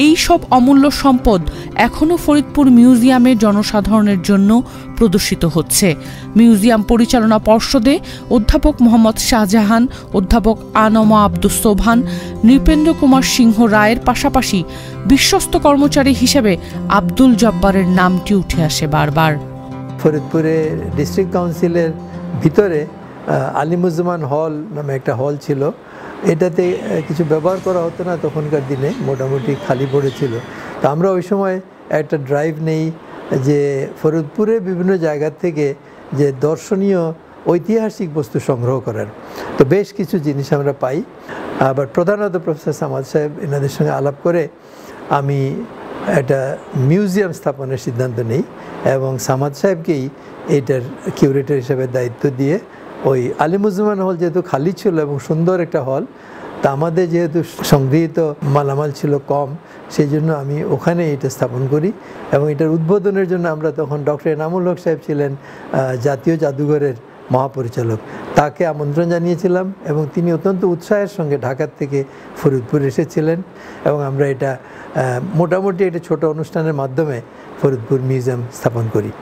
এই সব অমূল্য সম্পদ এখনও ফরিদপুর মিউজিয়ামে জনসাধারণের জন্য প্রদর্শিত হচ্ছে। মিউজিয়াম পরিচালনা পর্ষদে অধ্যাপক মোহাম্মদ শাহজাহান, অধ্যাপক আনমা আব্দুস সোবহান, নৃপেন্দ্র কুমার সিংহ রায়ের পাশাপাশি বিশ্বস্ত কর্মচারী হিসেবে আব্দুল জব্বারের নামটি উঠে আসে বারবার।
ফরিদপুরে ডিস্ট্রিক্ট কাউন্সিলের ভিতরে আলিমুজ্জামান হল নামে একটা হল ছিল। এটাতে কিছু ব্যবহার করা হতো না তখনকার দিনে, মোটামুটি খালি পড়েছিল। তো আমরা ওই সময় একটা ড্রাইভ নেই যে ফরিদপুরে বিভিন্ন জায়গা থেকে যে দর্শনীয় ঐতিহাসিক বস্তু সংগ্রহ করার। তো বেশ কিছু জিনিস আমরা পাই। আবার প্রধানত প্রফেসর সামাদ সাহেব এনাদের সঙ্গে আলাপ করে আমি একটা মিউজিয়াম স্থাপনের সিদ্ধান্ত নিই এবং সামাদ সাহেবকেই এইটার কিউরেটর হিসেবে দায়িত্ব দিয়ে ওই আলিমুজ্জামান হল যেহেতু খালি ছিল এবং সুন্দর একটা হল, তা আমাদের যেহেতু সংগৃহীত মালামাল ছিল কম, সেই জন্য আমি ওখানে এটা স্থাপন করি। এবং এটার উদ্বোধনের জন্য আমরা তখন ডক্টর এনামুল হক সাহেব ছিলেন জাতীয় জাদুঘরের মহাপরিচালক, তাকে আমন্ত্রণ জানিয়েছিলাম এবং তিনি অত্যন্ত উৎসাহের সঙ্গে ঢাকার থেকে ফরিদপুর এসেছিলেন এবং আমরা এটা মোটামুটি একটা ছোট অনুষ্ঠানের মাধ্যমে ফরিদপুর মিউজিয়াম স্থাপন করি।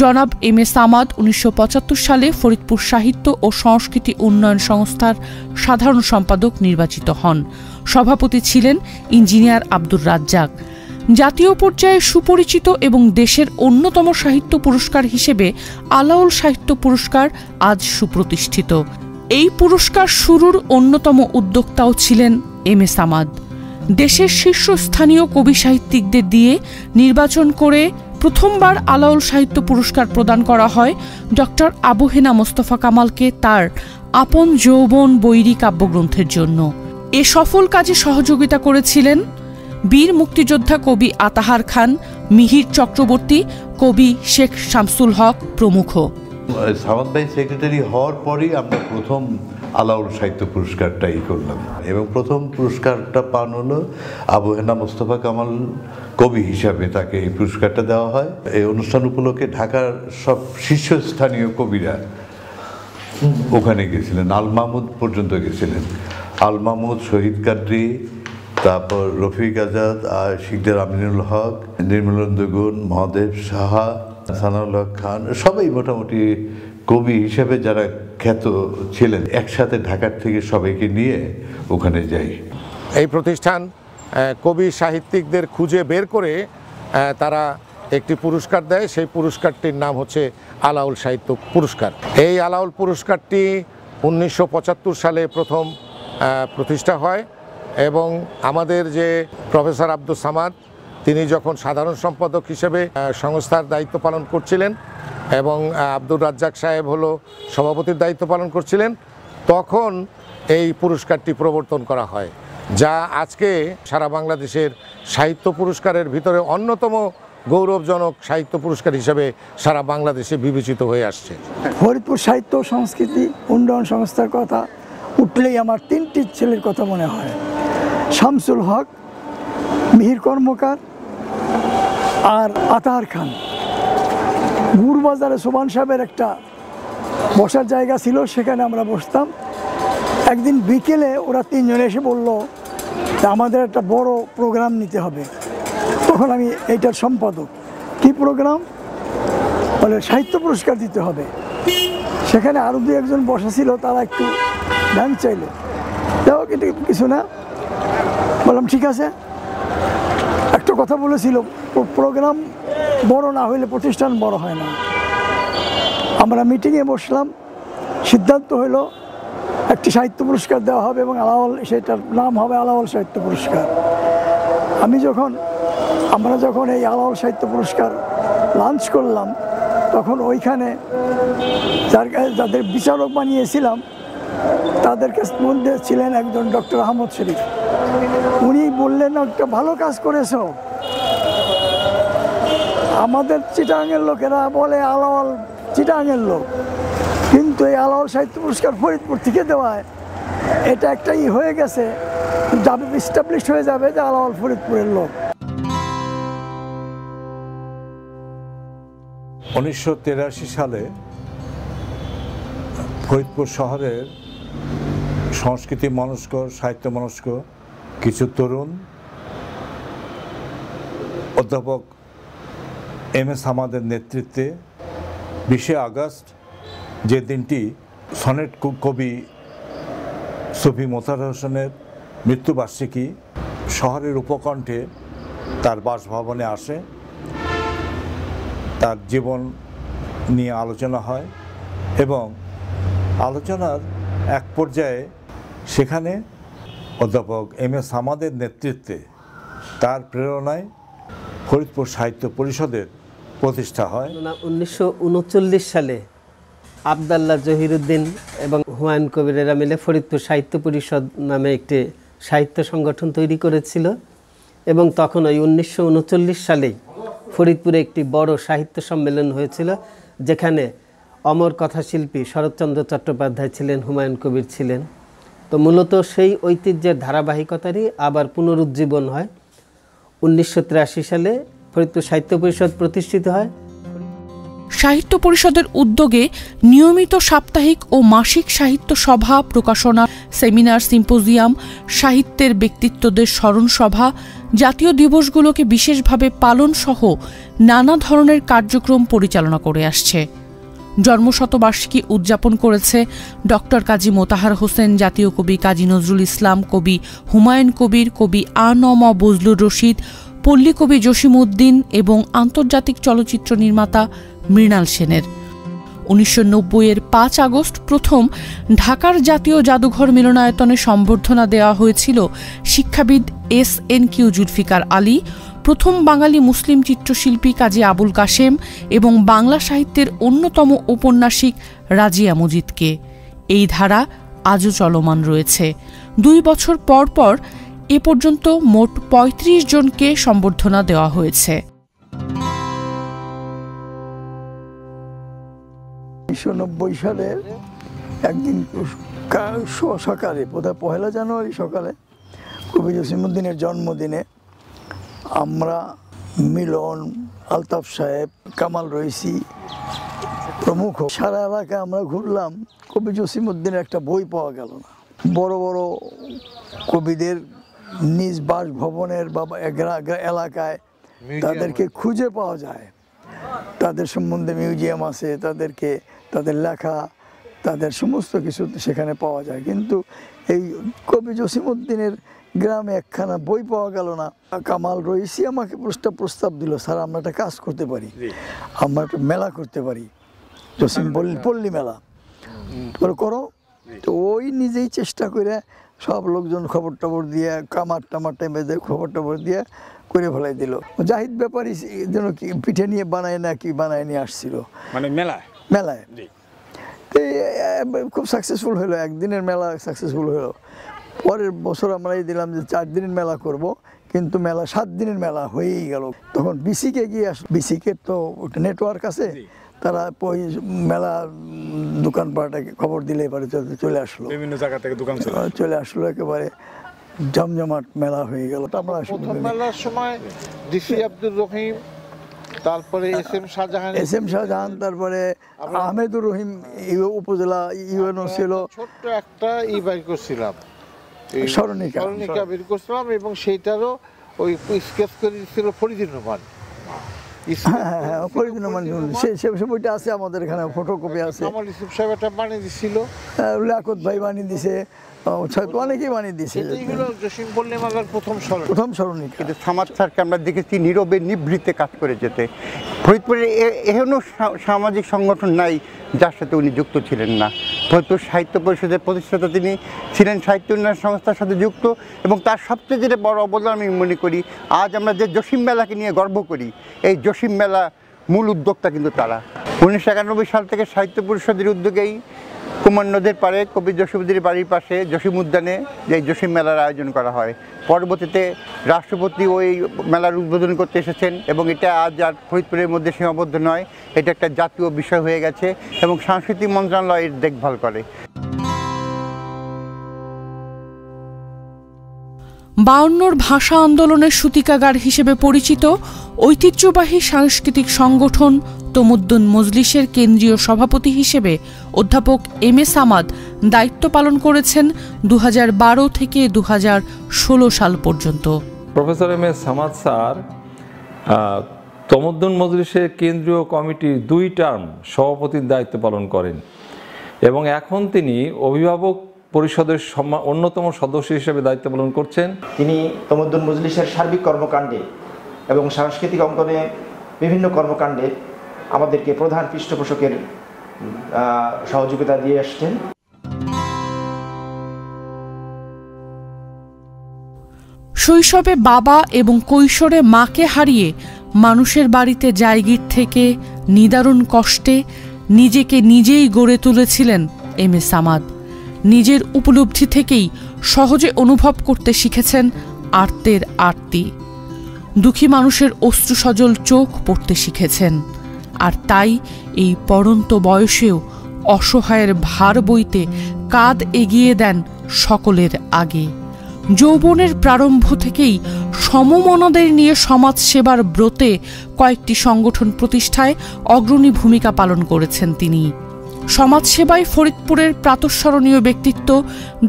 জনাব এম এ সামাদ 1975 সালে ফরিদপুর সাহিত্য ও সংস্কৃতি উন্নয়ন সংস্থার সাধারণ সম্পাদক নির্বাচিত হন। সভাপতি ছিলেন ইঞ্জিনিয়ার আব্দুর রাজ্জাক। জাতীয় পর্যায়ে সুপরিচিত এবং দেশের অন্যতম সাহিত্য পুরস্কার হিসেবে আলাউল সাহিত্য পুরস্কার আজ সুপ্রতিষ্ঠিত। এই পুরস্কার শুরুর অন্যতম উদ্যোক্তাও ছিলেন এম এ সামাদ। দেশের শীর্ষস্থানীয় কবি সাহিত্যিকদের দিয়ে নির্বাচন করে প্রথমবার আলাউল সাহিত্য পুরস্কার প্রদান করা হয় ডক্টর আবু হেনা মোস্তফা কামালকে তার আপন যৌবন বৈরী কাব্যগ্রন্থের জন্য। এ সফল কাজে সহযোগিতা করেছিলেন বীর মুক্তিযোদ্ধা কবি আতাহার খান, মিহির চক্রবর্তী, কবি শেখ শামসুল হক প্রমুখ।
সামাদ ভাই সেক্রেটারি হওয়ার পরেই আমরা প্রথম আলাউল সাহিত্য পুরস্কারটাই করলাম এবং প্রথম পুরস্কারটা পান হলো আবু হেনা মোস্তফা কামাল কবি হিসাবে তাকে এই পুরস্কারটা দেওয়া হয়। এই অনুষ্ঠান উপলক্ষে ঢাকার সব শীর্ষস্থানীয় কবিরা ওখানে গেছিলেন, আল মাহমুদ পর্যন্ত গেছিলেন। আল মাহমুদ, শহীদ কাদরী, তারপর রফিক আজাদ, আর শিকদার আমিনুল হক, নির্মলেন্দু গুণ, মহাদেব সাহা, সানাউল হক খান, সবাই মোটামুটি কবি হিসেবে যারা খ্যাত ছিলেন একসাথে ঢাকার থেকে সবাইকে নিয়ে ওখানে যাই।
এই প্রতিষ্ঠান কবি সাহিত্যিকদের খুঁজে বের করে তারা একটি পুরস্কার দেয়। সেই পুরস্কারটির নাম হচ্ছে আলাউল সাহিত্য পুরস্কার। এই আলাউল পুরস্কারটি 1975 সালে প্রথম প্রতিষ্ঠা হয় এবং আমাদের যে প্রফেসর আব্দুস সামাদ তিনি যখন সাধারণ সম্পাদক হিসেবে সংস্থার দায়িত্ব পালন করছিলেন এবং আব্দুর রাজ্জাক সাহেব হলো সভাপতির দায়িত্ব পালন করছিলেন, তখন এই পুরস্কারটি প্রবর্তন করা হয় যা আজকে সারা বাংলাদেশের সাহিত্য পুরস্কারের ভিতরে অন্যতম গৌরবজনক সাহিত্য পুরস্কার হিসেবে সারা বাংলাদেশে বিবেচিত হয়ে আসছে।
ফরিদপুর সাহিত্য সংস্কৃতি উন্নয়ন সংস্থার কথা উঠলেই আমার 3টি ছেলের কথা মনে হয়, শামসুল হক, মিহির কর্মকার আর আতাহার খান। গুড়বাজারে সোবান সাহেবের একটা বসার জায়গা ছিল, সেখানে আমরা বসতাম। একদিন বিকেলে ওরা 3 জন এসে বলল আমাদের একটা বড় প্রোগ্রাম নিতে হবে। তখন আমি এইটার সম্পাদক। কি প্রোগ্রাম? বলে সাহিত্য পুরস্কার দিতে হবে। সেখানে আরও 2-1 জন বসা ছিল, তারা একটু ধ্যান চাইল, দেখো কিন্তু কিছু না। বললাম ঠিক আছে। একটা কথা বলেছিল, প্রোগ্রাম বড় না হইলে প্রতিষ্ঠান বড় হয় না। আমরা মিটিংয়ে বসলাম, সিদ্ধান্ত হলো একটি সাহিত্য পুরস্কার দেওয়া হবে এবং আলাওল, সেটার নাম হবে আলাওল সাহিত্য পুরস্কার। আমরা যখন এই আলাওল সাহিত্য পুরস্কার লঞ্চ করলাম, তখন ওইখানে যাদের বিচারক বানিয়েছিলাম তাদের মধ্যে ছিলেন একজন ডক্টর আহমদ শরীফ। উনি বললেন, একটা ভালো কাজ করেছ। আমাদের চিটাঙের লোকেরা বলে আলাওল চিটাঙের লোক, কিন্তু এই আলাওল সাহিত্য পুরস্কার ফরিদপুর থেকে দেওয়ায় এটা একটাই হয়ে গেছে, যাবে এস্টাবলিশ হয়ে যাবে যে আলাওল ফরিদপুরের লোক।
1983 সালে ফরিদপুর শহরের সংস্কৃতি মনস্ক, সাহিত্য মনস্ক কিছু তরুণ অধ্যাপক এম.এ. সামাদের নেতৃত্বে 20 আগস্ট, যে দিনটি সনেট কবি সুফি মোতাহার হোসেনের মৃত্যুবার্ষিকী, শহরের উপকণ্ঠে তার বাসভবনে আসে। তার জীবন নিয়ে আলোচনা হয় এবং আলোচনার এক পর্যায়ে সেখানে অধ্যাপক এম.এ. সামাদের নেতৃত্বে, তার প্রেরণায় ফরিদপুর সাহিত্য পরিষদের প্রতিষ্ঠা হয়।
1939 সালে আবদাল্লাহ জহিরুদ্দিন এবং হুমায়ুন কবিরেরা মিলে ফরিদপুর সাহিত্য পরিষদ নামে একটি সাহিত্য সংগঠন তৈরি করেছিল এবং তখন ওই 1939 সালেই ফরিদপুরে একটি বড় সাহিত্য সম্মেলন হয়েছিল, যেখানে অমর কথাশিল্পী শরৎচন্দ্র চট্টোপাধ্যায় ছিলেন, হুমায়ুন কবির ছিলেন। তো মূলত সেই ঐতিহ্যের ধারাবাহিকতারই আবার পুনরুজ্জীবন হয়। 1983 সালে ফরিদপুর সাহিত্য পরিষদ প্রতিষ্ঠিত হয়।
সাহিত্য পরিষদের উদ্যোগে নিয়মিত সাপ্তাহিক ও মাসিক সাহিত্য সভা, প্রকাশনা, সেমিনার, সিম্পোজিয়াম, সাহিত্যের ব্যক্তিত্বদের স্মরণ সভা, জাতীয় দিবসগুলোকে বিশেষভাবে পালন সহ নানা ধরনের কার্যক্রম পরিচালনা করে আসছে। জন্মশতবার্ষিকী উদযাপন করেছে ডক্টর কাজী মোতাহার হোসেন, জাতীয় কবি কাজী নজরুল ইসলাম, কবি হুমায়ুন কবির, কবি আ.ন.ম. বজলুর রশিদ, পল্লী কবি জসিমউদ্দিন এবং আন্তর্জাতিক চলচ্চিত্র নির্মাতা মৃণাল সেনের। 1990-এর 5 আগস্ট প্রথম ঢাকার জাতীয় জাদুঘর মিলনায়তনে সম্বর্ধনা দেওয়া হয়েছিল শিক্ষাবিদ এস.এন.কিউ. জুলফিকার আলী, প্রথম বাঙালি মুসলিম চিত্রশিল্পী কাজী আবুল কাশেম এবং বাংলা সাহিত্যের অন্যতম ঔপন্যাসিক রাজিয়া মজিদকে। এই ধারা আজও চলমান রয়েছে। 2 বছর পর পর এ পর্যন্ত মোট 35 জনকে সম্বর্ধনা দেওয়া হয়েছে।
1990 সালের একদিন সকালে, বোধহয় 1 জানুয়ারি সকালে, কবি জসিমউদ্দিনের জন্মদিনে আমরা মিলন, আলতাফ সাহেব, কামাল রইসি প্রমুখ সারা এলাকায় আমরা ঘুরলাম। কবি জসিমউদ্দিনের একটা বই পাওয়া গেল না। বড় বড় কবিদের নিজ বাসভবনের বা এলাকায় তাদেরকে খুঁজে পাওয়া যায়, তাদের সম্বন্ধে মিউজিয়াম আছে, তাদের লেখা, তাদের সমস্ত কিছু সেখানে পাওয়া যায়, কিন্তু এই কবি জসিমউদ্দিনের গ্রামে একখানা বই পাওয়া গেল না। কামাল রইসি আমাকে প্রস্তাব দিল, স্যার আমরা একটা কাজ করতে পারি, আমরা একটা মেলা করতে পারি, জসিম পল্লী মেলা করো। তো ওই নিজেই চেষ্টা করে সব লোকজন খবর টবর দিয়ে, কামার টামার টাইমে খবর টবর দিয়ে করে ফেলাই দিল। জাহিদ ব্যাপারী যেন কি পিঠে নিয়ে বানায় নিয়ে আসছিল, মানে মেলায় খুব সাকসেসফুল হলো। একদিনের মেলা সাকসেসফুল হলো। পরের বছর আমরা এই দিলাম যে 4 দিনের মেলা করব, কিন্তু মেলা 7 দিনের মেলা হয়েই গেল। তখন বিসিকে গিয়ে আসলো, বিসিকে তো নেটওয়ার্ক আছে, তারা ওই মেলা দোকানপাটে খবর দিলে এবারে চলে আসলো,
বিভিন্ন জায়গা থেকে দোকান
চলে আসলো, একেবারে জমজমাট মেলা হয়ে গেল। আমরা
প্রথম মেলার সময় ডিসি আব্দুর রহিম, তারপরে এস এম শাহজাহান,
তারপরে আহমেদুর রহিম উপজেলা ইউএনও ছিল,
ছোট্ট একটা বাইর করছিলাম,
স্মরণিকা
বের করছিলাম, এবং সেইটারও ওই স্কেচ করে দিচ্ছিল ফরিদুর রহমান।
হ্যাঁ, ফরিদুর রহমান সে বইটা আছে আমাদের এখানে, ফটোকপি আছে।
আমার ইউসুফ সাহেব এটা বানিয়ে দিছিল,
লিয়াকত ভাই বানিয়ে দিছে, অনেকেই বানিয়ে দিছে।
জসিম পল্লী মেলার প্রথম
স্মরণিকা।
কিন্তু সামাদ স্যারকে আমরা দেখেছি নীরবে নিভৃতে কাজ করে যেতে। ফরিদপুরে এখনও সামাজিক সংগঠন নাই যার সাথে উনি যুক্ত ছিলেন না। ফরিদপুর সাহিত্য পরিষদের প্রতিষ্ঠাতা তিনি ছিলেন, সাহিত্য উন্নয়ন সংস্থার সাথে যুক্ত, এবং তার সবচেয়ে যেটা বড় অবদান আমি মনে করি, আজ আমরা যে জসিম মেলাকে নিয়ে গর্ব করি, এই জসিম মেলা মূল উদ্যোক্তা কিন্তু তারা। 1991 সাল থেকে সাহিত্য পরিষদের উদ্যোগেই কুমার নদের পাড়ে কবি জসিমউদ্দিনের বাড়ির পাশে জসিম উদ্যানে এই জসিম মেলার আয়োজন করা হয়। পরবর্তীতে রাষ্ট্রপতি ওই মেলার উদ্বোধন করতে এসেছেন, এবং এটা আজ আর ফরিদপুরের মধ্যে সীমাবদ্ধ নয়, এটা একটা জাতীয় বিষয় হয়ে গেছে, এবং সাংস্কৃতিক মন্ত্রণালয় এর দেখভাল করে।
52 ভাষা আন্দোলনের সূতিকাগার হিসেবে পরিচিত ঐতিহ্যবাহী সাংস্কৃতিক সংগঠন তমুদ্দুন মজলিসের কেন্দ্রীয় সভাপতি হিসেবে অধ্যাপক এম এ সামাদ দায়িত্ব পালন করেছেন 2012 থেকে 2016 সাল পর্যন্ত।
Professor M A Samad sir Tamaddun মজলিসের কেন্দ্রীয় কমিটির 2 টার্ম সভাপতির দায়িত্ব পালন করেন, এবং এখন তিনি অভিভাবক পরিষদের অন্যতম সদস্য হিসেবে দায়িত্ব পালন করছেন।
তিনি তমুদ্দুন মজলিসের সার্বিক কর্মকাণ্ডে এবং সাংস্কৃতিক অঙ্গনে বিভিন্ন কর্মকাণ্ডে আমাদেরকে প্রধান পৃষ্ঠপোষকের সহযোগিতা দিয়ে আসছেন।
শৈশবে বাবা এবং কৈশোরে মাকে হারিয়ে মানুষের বাড়িতে জায়গির থেকে নিদারুণ কষ্টে নিজেকে নিজেই গড়ে তুলেছিলেন এম এ সামাদ। নিজের উপলব্ধি থেকেই সহজে অনুভব করতে শিখেছেন আর্তের আরতি, দুঃখী মানুষের অশ্রুসজল চোখ পড়তে শিখেছেন, আর তাই এই পড়ন্ত বয়সেও অসহায়ের ভার বইতে কাঁধ এগিয়ে দেন সকলের আগে। যৌবনের প্রারম্ভ থেকেই সমমনাদের নিয়ে সমাজ সেবার ব্রতে কয়েকটি সংগঠন প্রতিষ্ঠায় অগ্রণী ভূমিকা পালন করেছেন তিনি। সমাজসেবায় ফরিদপুরের প্রাতঃস্মরণীয় ব্যক্তিত্ব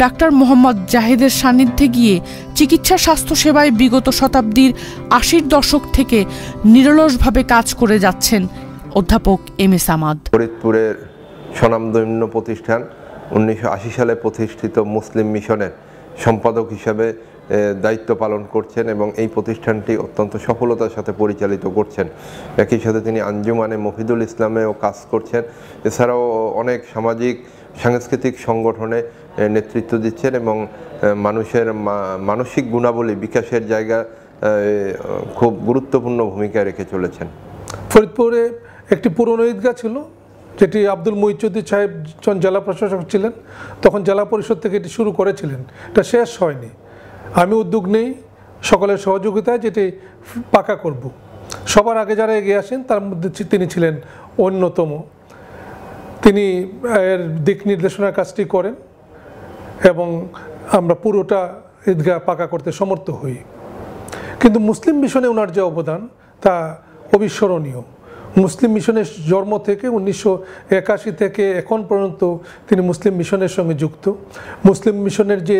ডাক্তার মোহাম্মদ জাহেদের সান্নিধ্যে গিয়ে চিকিৎসা স্বাস্থ্যসেবায় বিগত শতাব্দীর 80-র দশক থেকে নিরলসভাবে কাজ করে যাচ্ছেন অধ্যাপক এম এ সামাদ।
ফরিদপুরের স্বনামধন্য প্রতিষ্ঠান 1980 সালে প্রতিষ্ঠিত মুসলিম মিশনের সম্পাদক হিসাবে দায়িত্ব পালন করছেন, এবং এই প্রতিষ্ঠানটি অত্যন্ত সফলতার সাথে পরিচালিত করছেন। একই সাথে তিনি আঞ্জুমানে মফিদুল ইসলামেও কাজ করছেন, এছাড়াও অনেক সামাজিক সাংস্কৃতিক সংগঠনে নেতৃত্ব দিচ্ছেন, এবং মানুষের মানসিক গুণাবলী বিকাশের জায়গা খুব গুরুত্বপূর্ণ ভূমিকা রেখে চলেছেন।
ফরিদপুরে একটি পুরনো ঈদগাহ ছিল, যেটি আব্দুল মুইজুদ্দিন সাহেব জেলা প্রশাসক ছিলেন, তখন জেলা পরিষদ থেকে এটি শুরু করেছিলেন, এটা শেষ হয়নি। আমি উদ্যোগ নেই সকলের সহযোগিতায় যেটি পাকা করব। সবার আগে যারা এগিয়ে আসেন তার মধ্যে তিনি ছিলেন অন্যতম। তিনি এর দিক নির্দেশনার কাজটি করেন, এবং আমরা পুরোটা ঈদগাহ পাকা করতে সমর্থ হই। কিন্তু মুসলিম মিশনে ওনার যে অবদান তা অবিস্মরণীয়। মুসলিম মিশনের জন্ম থেকে 1981 থেকে এখন পর্যন্ত তিনি মুসলিম মিশনের সঙ্গে যুক্ত। মুসলিম মিশনের যে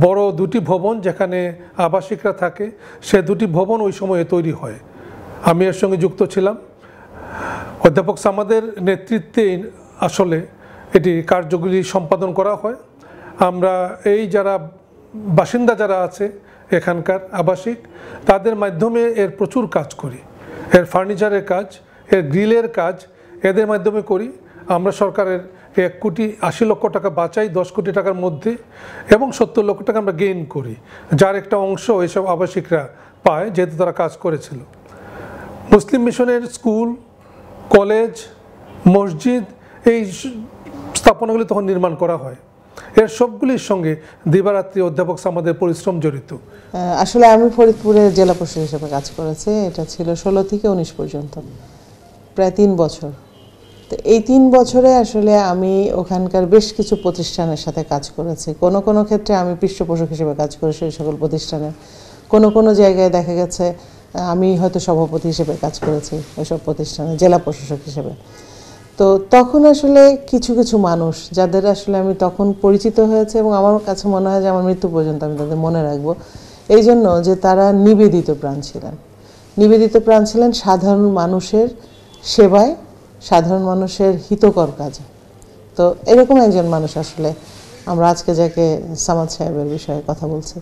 বড় 2টি ভবন যেখানে আবাসিকরা থাকে, সে 2টি ভবন ওই সময়ে তৈরি হয়, আমি এর সঙ্গে যুক্ত ছিলাম। অধ্যাপক সামাদের নেতৃত্বে আসলে এটি কার্যগুলি সম্পাদন করা হয়। আমরা এই যারা বাসিন্দা যারা আছে এখানকার আবাসিক, তাদের মাধ্যমে এর প্রচুর কাজ করি। এর ফার্নিচারের কাজ, এর গ্রিলের কাজ এদের মাধ্যমে করি। আমরা সরকারের 1,80,00,000 টাকা বাঁচাই 10 কোটি টাকার মধ্যে, এবং 70 লক্ষ টাকা আমরা গেইন করি, যার একটা অংশ এসব আবাসিকরা পায় যেহেতু তারা কাজ করেছিল। মুসলিম মিশনের স্কুল, কলেজ, মসজিদ এই স্থাপনাগুলি তখন নির্মাণ করা হয়। এর সবগুলির সঙ্গে দিবারাত্রি অধ্যাপক সামাদের পরিশ্রম জড়িত।
আসলে আমি ফরিদপুরে জেলা প্রশাসক হিসেবে কাজ করেছি, এটা ছিল 16 থেকে 19 পর্যন্ত, প্রায় 3 বছর। তো এই 3 বছরে আসলে আমি ওখানকার বেশ কিছু প্রতিষ্ঠানের সাথে কাজ করেছি। কোনো কোনো ক্ষেত্রে আমি পৃষ্ঠপোষক হিসেবে কাজ করেছি এই সকল প্রতিষ্ঠানে, কোনো কোনো জায়গায় দেখা গেছে আমি হয়তো সভাপতি হিসেবে কাজ করেছি ওইসব প্রতিষ্ঠানে জেলা প্রশাসক হিসেবে। তো তখন আসলে কিছু কিছু মানুষ যাদের আসলে আমি তখন পরিচিত হয়েছে এবং আমার কাছে মনে হয় যে আমার মৃত্যু পর্যন্ত আমি তাদের মনে রাখবো, এই জন্য যে তারা নিবেদিত প্রাণ ছিলেন। নিবেদিত প্রাণ ছিলেন সাধারণ মানুষের সেবায়, সাধারণ মানুষের হিতকর কাজে। তো এরকম একজন মানুষ আসলে আমরা আজকে যাকে সামাদ সাহেবের বিষয়ে কথা বলছি,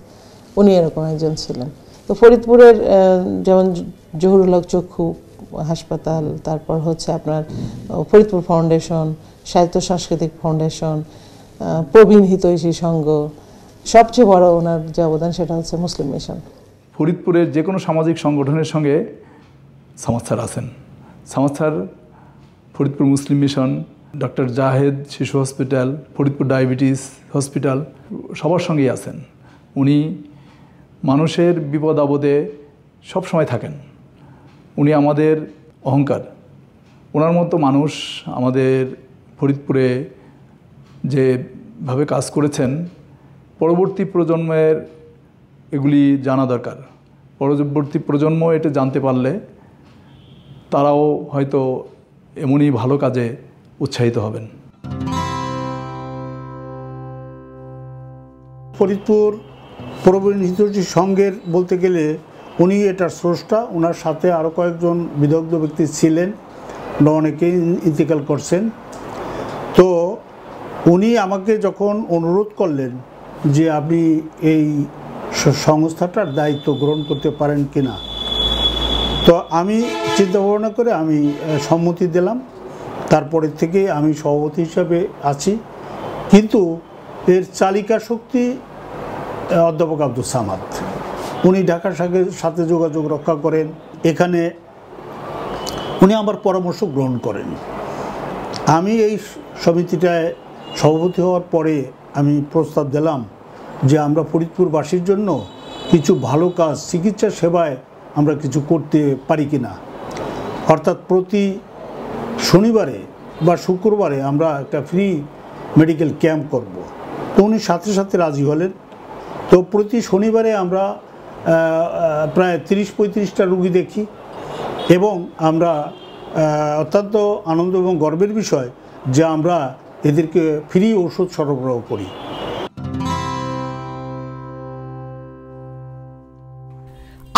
উনি এরকম একজন ছিলেন। তো ফরিদপুরের যেমন জহুরুল হক চক্ষু হাসপাতাল, তারপর হচ্ছে আপনার ফরিদপুর ফাউন্ডেশন, সাহিত্য সাংস্কৃতিক ফাউন্ডেশন, প্রবীণ হিতৈষী সংঘ, সবচেয়ে বড় ওনার যে অবদান সেটা হচ্ছে মুসলিম মিশন।
ফরিদপুরের যে কোনো সামাজিক সংগঠনের সঙ্গে সামাদ স্যার আছেন। সামাদ স্যার ফরিদপুর মুসলিম মিশন, ডক্টর জাহেদ শিশু হসপিটাল, ফরিদপুর ডায়াবেটিস হসপিটাল, সবার সঙ্গেই আছেন। উনি মানুষের বিপদ আপদে সবসময় থাকেন। উনি আমাদের অহংকার। ওনার মতো মানুষ আমাদের ফরিদপুরে যেভাবে কাজ করেছেন, পরবর্তী প্রজন্মের এগুলি জানা দরকার। পরবর্তী প্রজন্ম এটা জানতে পারলে তারাও হয়তো এমনই ভালো কাজে উৎসাহিত হবেন।
ফরিদপুর প্রবীণ হিতৈষী সংঘের বলতে গেলে উনি এটার স্রষ্টা। ওনার সাথে আরও কয়েকজন বিদগ্ধ ব্যক্তি ছিলেন, অনেকেই ইন্তেকাল করছেন। তো উনি আমাকে যখন অনুরোধ করলেন যে আপনি এই সংস্থাটার দায়িত্ব গ্রহণ করতে পারেন কিনা, তো আমি চিন্তা ভাবনা করে আমি সম্মতি দিলাম। তারপরের থেকে আমি সভাপতি হিসাবে আছি, কিন্তু এর চালিকা শক্তি অধ্যাপক আব্দুল সামাদ। উনি ঢাকার সাথে যোগাযোগ রক্ষা করেন, এখানে উনি আমার পরামর্শ গ্রহণ করেন। আমি এই সমিতিটায় সভাপতি হওয়ার পরে আমি প্রস্তাব দিলাম যে আমরা ফরিদপুরবাসীর জন্য কিছু ভালো কাজ চিকিৎসা সেবায় আমরা কিছু করতে পারি কিনা, অর্থাৎ প্রতি শনিবারে বা শুক্রবারে আমরা একটা ফ্রি মেডিকেল ক্যাম্প করব। তো উনি সাথে সাথে রাজি হলেন। তো প্রতি শনিবারে আমরা প্রায় 30-35টা রুগী দেখি এবং আমরা অত্যন্ত আনন্দ এবং গর্বের বিষয় যে আমরা এদেরকে ফ্রি ওষুধ সরবরাহ করি।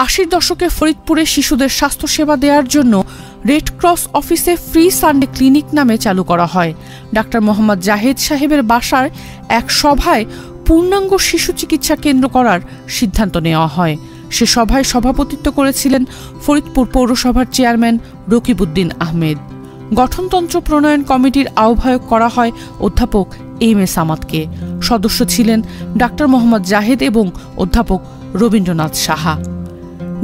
আশির দশকে ফরিদপুরে শিশুদের স্বাস্থ্যসেবা দেওয়ার জন্য রেড ক্রস অফিসে ফ্রি সানডে ক্লিনিক নামে চালু করা হয়। ডাক্তার মোহাম্মদ জাহেদ সাহেবের বাসার এক সভায় পূর্ণাঙ্গ শিশু চিকিৎসা কেন্দ্র করার সিদ্ধান্ত নেওয়া হয়। সে সভায় সভাপতিত্ব করেছিলেন ফরিদপুর পৌরসভার চেয়ারম্যান রকিবউদ্দিন আহমেদ। গঠনতন্ত্র প্রণয়ন কমিটির আহ্বায়ক করা হয় অধ্যাপক এম এ সামাদকে। সদস্য ছিলেন ডাক্তার মোহাম্মদ জাহেদ এবং অধ্যাপক রবীন্দ্রনাথ সাহা।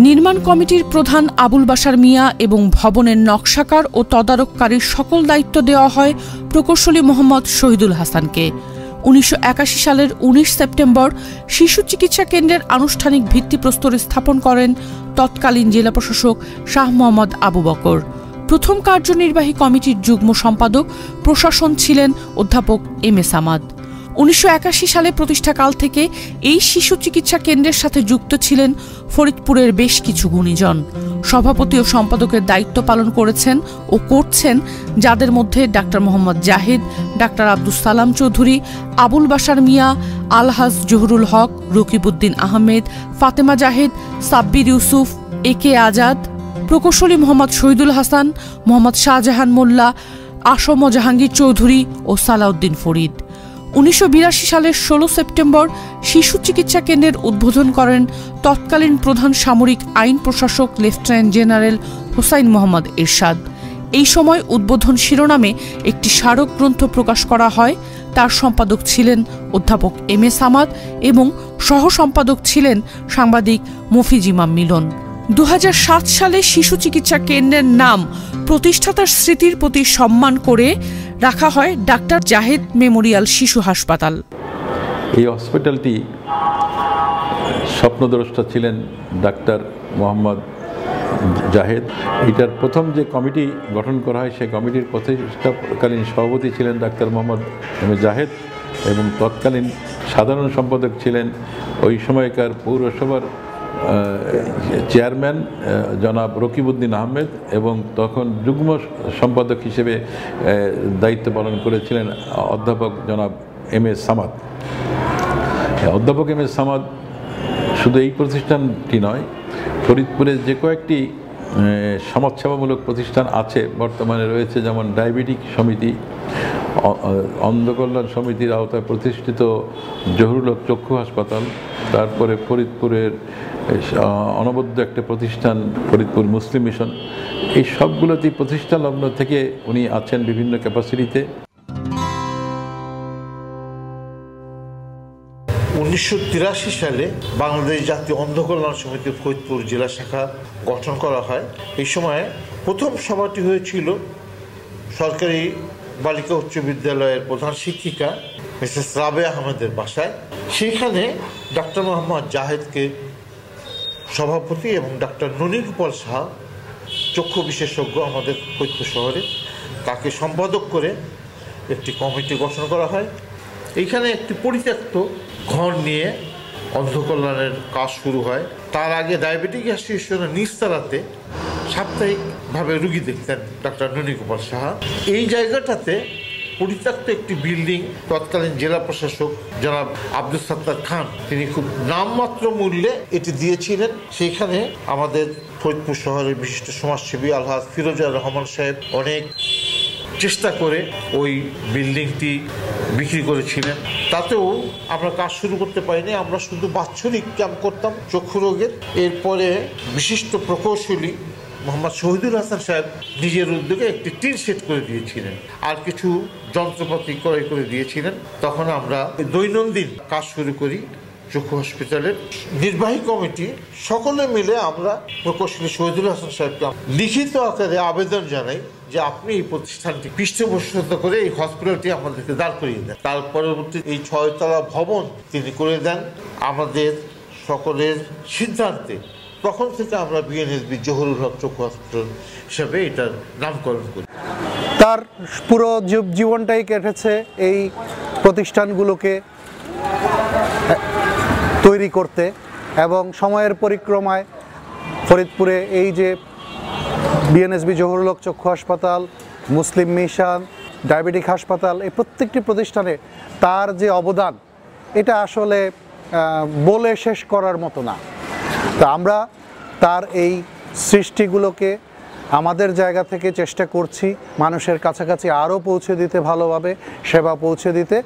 নির্মাণ কমিটির প্রধান আবুল বাশার মিয়া এবং ভবনের নকশাকার ও তদারককারীর সকল দায়িত্ব দেওয়া হয় প্রকৌশলী মোহাম্মদ শহীদুল হাসানকে। 1981 সালের 19 সেপ্টেম্বর শিশু চিকিৎসা কেন্দ্রের আনুষ্ঠানিক ভিত্তিপ্রস্তর স্থাপন করেন তৎকালীন জেলা প্রশাসক শাহ মোহাম্মদ আবু বকর। প্রথম কার্যনির্বাহী কমিটির যুগ্ম সম্পাদক প্রশাসন ছিলেন অধ্যাপক এম এ সামাদ। 1981 সালে প্রতিষ্ঠাকাল থেকে এই শিশু চিকিৎসা কেন্দ্রের সাথে যুক্ত ছিলেন ফরিদপুরের বেশ কিছু গুণীজন। সভাপতি ও সম্পাদকের দায়িত্ব পালন করেছেন ও করছেন যাদের মধ্যে ডাক্তার মোহাম্মদ জাহিদ, ডাক্তার আব্দুল সালাম চৌধুরী, আবুল বাশার মিয়া, আলহাজ জহুরুল হক, রকিবউদ্দিন আহমেদ, ফাতেমা জাহিদ, সাব্বির ইউসুফ, এ কে আজাদ, প্রকৌশলী মোহাম্মদ শহীদুল হাসান, মোহাম্মদ শাহজাহান মোল্লা, আসম জাহাঙ্গীর চৌধুরী ও সালাউদ্দিন ফরিদ। 1982 সালের 16 সেপ্টেম্বর শিশু চিকিৎসা কেন্দ্রের উদ্বোধন করেন তৎকালীন প্রধান সামরিক আইন প্রশাসক লেফটেন্যান্ট জেনারেল হোসাইন মোহাম্মদ এরশাদ। এই সময় উদ্বোধন শিরোনামে একটি স্মারক গ্রন্থ প্রকাশ করা হয়। তার সম্পাদক ছিলেন অধ্যাপক এম এ সামাদ এবং সহ সম্পাদক ছিলেন সাংবাদিক মফিজ ইমাম মিলন। 2007 সালে শিশু চিকিৎসা কেন্দ্রের নাম প্রতিষ্ঠাতার স্মৃতির প্রতি সম্মান করে রাখা হয় ডাক্তার জাহেদ মেমোরিয়াল শিশু হাসপাতাল।
এই হসপিটালটি স্বপ্নদ্রষ্টা ছিলেন ডাক্তার মোহাম্মদ জাহেদ। এটার প্রথম যে কমিটি গঠন করা হয় সেই কমিটির প্রতিষ্ঠাকালীন সভাপতি ছিলেন ডাক্তার মোহাম্মদ জাহেদ এবং তৎকালীন সাধারণ সম্পাদক ছিলেন ওই সময়কার পৌরসভার চেয়ারম্যান জনাব রকিবউদ্দিন আহমেদ এবং তখন যুগ্ম সম্পাদক হিসেবে দায়িত্ব পালন করেছিলেন অধ্যাপক জনাব এম.এ. সামাদ। অধ্যাপক এম.এ. সামাদ শুধু এই প্রতিষ্ঠানটি নয়, ফরিদপুরে যে কয়েকটি সমাজসেবামূলক প্রতিষ্ঠান আছে বর্তমানে রয়েছে, যেমন ডায়াবেটিক সমিতি, অন্ধকল্যাণ সমিতির আওতায় প্রতিষ্ঠিত জহুরুল হক চক্ষু হাসপাতাল, তারপরে ফরিদপুরের অনবদ্য একটা প্রতিষ্ঠান ফরিদপুর মুসলিম মিশন, এই সবগুলোতেই প্রতিষ্ঠান লগ্ন থেকে উনি আছেন বিভিন্ন ক্যাপাসিটিতে।
1983 সালে বাংলাদেশ জাতীয় অন্ধকল্যাণ সমিতি ফরিদপুর জেলা শাখা গঠন করা হয়। এই সময় প্রথম সভাটি হয়েছিল সরকারি বালিকা উচ্চ বিদ্যালয়ের প্রধান শিক্ষিকা মিসেস রাবেয়া আহমেদের বাসায়। সেখানে ডক্টর মোহাম্মদ জাহেদকে সভাপতি এবং ডক্টর ননীগোপাল সাহা চক্ষু বিশেষজ্ঞ আমাদের ফরিদপুর শহরে, তাকে সম্পাদক করে একটি কমিটি গঠন করা হয়। এইখানে একটি পরিত্যক্ত ঘর নিয়ে অন্ধকল্যাণের কাজ শুরু হয়। তার আগে ডায়াবেটিক অ্যাসোসিয়েশনের নিচতলাতে সাপ্তাহিকভাবে রুগী দেখতেন ডক্টর ননীগোপাল সাহা। এই জায়গাটাতে পরিত্যক্ত একটি বিল্ডিং তৎকালীন জেলা প্রশাসক জনাব আব্দুল সাত্তার খান তিনি খুব নামমাত্র মূল্যে এটি দিয়েছিলেন। সেইখানে আমাদের ফরিদপুর শহরের বিশিষ্ট সমাজসেবী আলহাজ ফিরোজা রহমান সাহেব অনেক চেষ্টা করে ওই বিল্ডিংটি বিক্রি করেছিলেন। তাতেও আমরা কাজ শুরু করতে পারিনি, আমরা শুধু বাৎসরিক ক্যাম্প করতাম চক্ষু রোগের। এরপরে বিশিষ্ট প্রকৌশলী মোহাম্মদ শহীদুল হাসান সাহেব নিজের উদ্যোগে একটি টিন সেট করে দিয়েছিলেন, আর কিছু যন্ত্রপাতি ক্রয় করে দিয়েছিলেন। তখন আমরা দৈনন্দিন কাজ শুরু করি চক্ষু হসপিটালের। নির্বাহী কমিটি সকলে মিলে আমরা প্রকৌশলী শহীদুল হাসান সাহেবকে লিখিত আকারে আবেদন জানাই যে আপনি এই প্রতিষ্ঠানটি পৃষ্ঠপোষকতা করে এই হসপিটালটি আমাদেরকে দাঁড় করিয়ে দেন। তার পরবর্তী এই 6তলা ভবন তিনি করে দেন আমাদের সকলের সিদ্ধান্তে। তখন থেকে আমরা বিএনএসবি জহুরুল হক চক্ষু হসপিটাল হিসাবে এটার নামকরণ করি।
তার পুরো জীবনটাই কেটেছে এই প্রতিষ্ঠানগুলোকে তৈরি করতে, এবং সময়ের পরিক্রমায় ফরিদপুরে এই যে বিএনএসবি জহুরুল হক চক্ষু হাসপাতাল, মুসলিম মিশন, ডায়াবেটিক হাসপাতাল, এই প্রত্যেকটি প্রতিষ্ঠানে তার যে অবদান এটা আসলে বলে শেষ করার মতো না। তো আমরা তার এই সৃষ্টিগুলোকে আমাদের জায়গা থেকে চেষ্টা করছি মানুষের কাছাকাছি আরও পৌঁছে দিতে, ভালোভাবে সেবা পৌঁছে দিতে।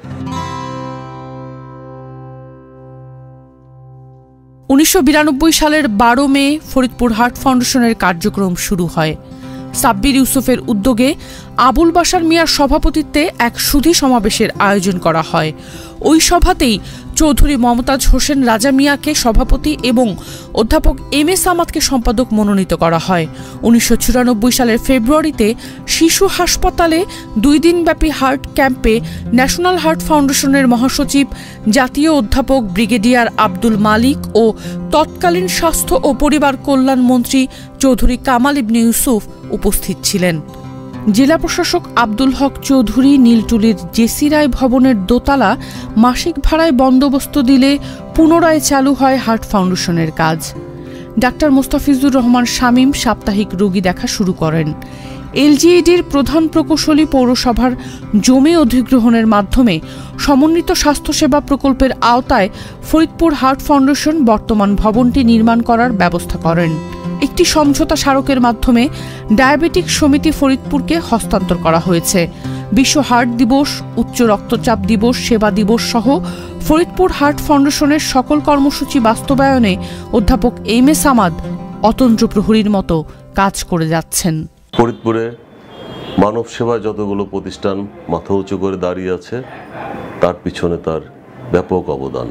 1992 সালের 12 মে ফরিদপুর হার্ট ফাউন্ডেশনের কার্যক্রম শুরু হয়। সাব্বির ইউসুফের উদ্যোগে আবুল বাশার মিয়ার সভাপতিত্বে এক সুধী সমাবেশের আয়োজন করা হয়। ওই সভাতেই চৌধুরী মমতাজ হোসেন রাজা মিয়াকে সভাপতি এবং অধ্যাপক এম.এ. সামাদকে সম্পাদক মনোনীত করা হয়। 1994 সালের ফেব্রুয়ারিতে শিশু হাসপাতালে 2 দিনব্যাপী হার্ট ক্যাম্পে ন্যাশনাল হার্ট ফাউন্ডেশনের মহাসচিব জাতীয় অধ্যাপক ব্রিগেডিয়ার আব্দুল মালিক ও তৎকালীন স্বাস্থ্য ও পরিবার কল্যাণ মন্ত্রী চৌধুরী কামাল ইবনে ইউসুফ উপস্থিত ছিলেন। জেলা প্রশাসক আব্দুল হক চৌধুরী নীলটুলির জেসি রায় ভবনের দোতলা মাসিক ভাড়ায় বন্দোবস্ত দিলে পুনরায় চালু হয় হার্ট ফাউন্ডেশনের কাজ। ডাক্তার মোস্তাফিজুর রহমান শামীম সাপ্তাহিক রোগী দেখা শুরু করেন। এলজিইডির প্রধান প্রকৌশলী পৌরসভার জমি অধিগ্রহণের মাধ্যমে সমন্বিত স্বাস্থ্যসেবা প্রকল্পের আওতায় ফরিদপুর হার্ট ফাউন্ডেশন বর্তমান ভবনটি নির্মাণ করার ব্যবস্থা করেন। একটি সমঝোতা স্মারকের মাধ্যমে ডায়াবেটিক সমিতি ফরিদপুরকে হস্তান্তর করা হয়েছে। বিশ্ব হার্ট দিবস, উচ্চ রক্তচাপ দিবস, সেবা দিবস সহ ফরিদপুর হার্ট ফাউন্ডেশনের সকল কর্মসূচি বাস্তবায়নে অধ্যাপক এম.এ. সামাদ অতন্দ্র প্রহরীর মতো কাজ করে যাচ্ছেন।
ফরিদপুরে মানব সেবায় যতগুলো প্রতিষ্ঠান মাথা উঁচু করে দাঁড়িয়ে আছে, তার পিছনে তার ব্যাপক অবদান।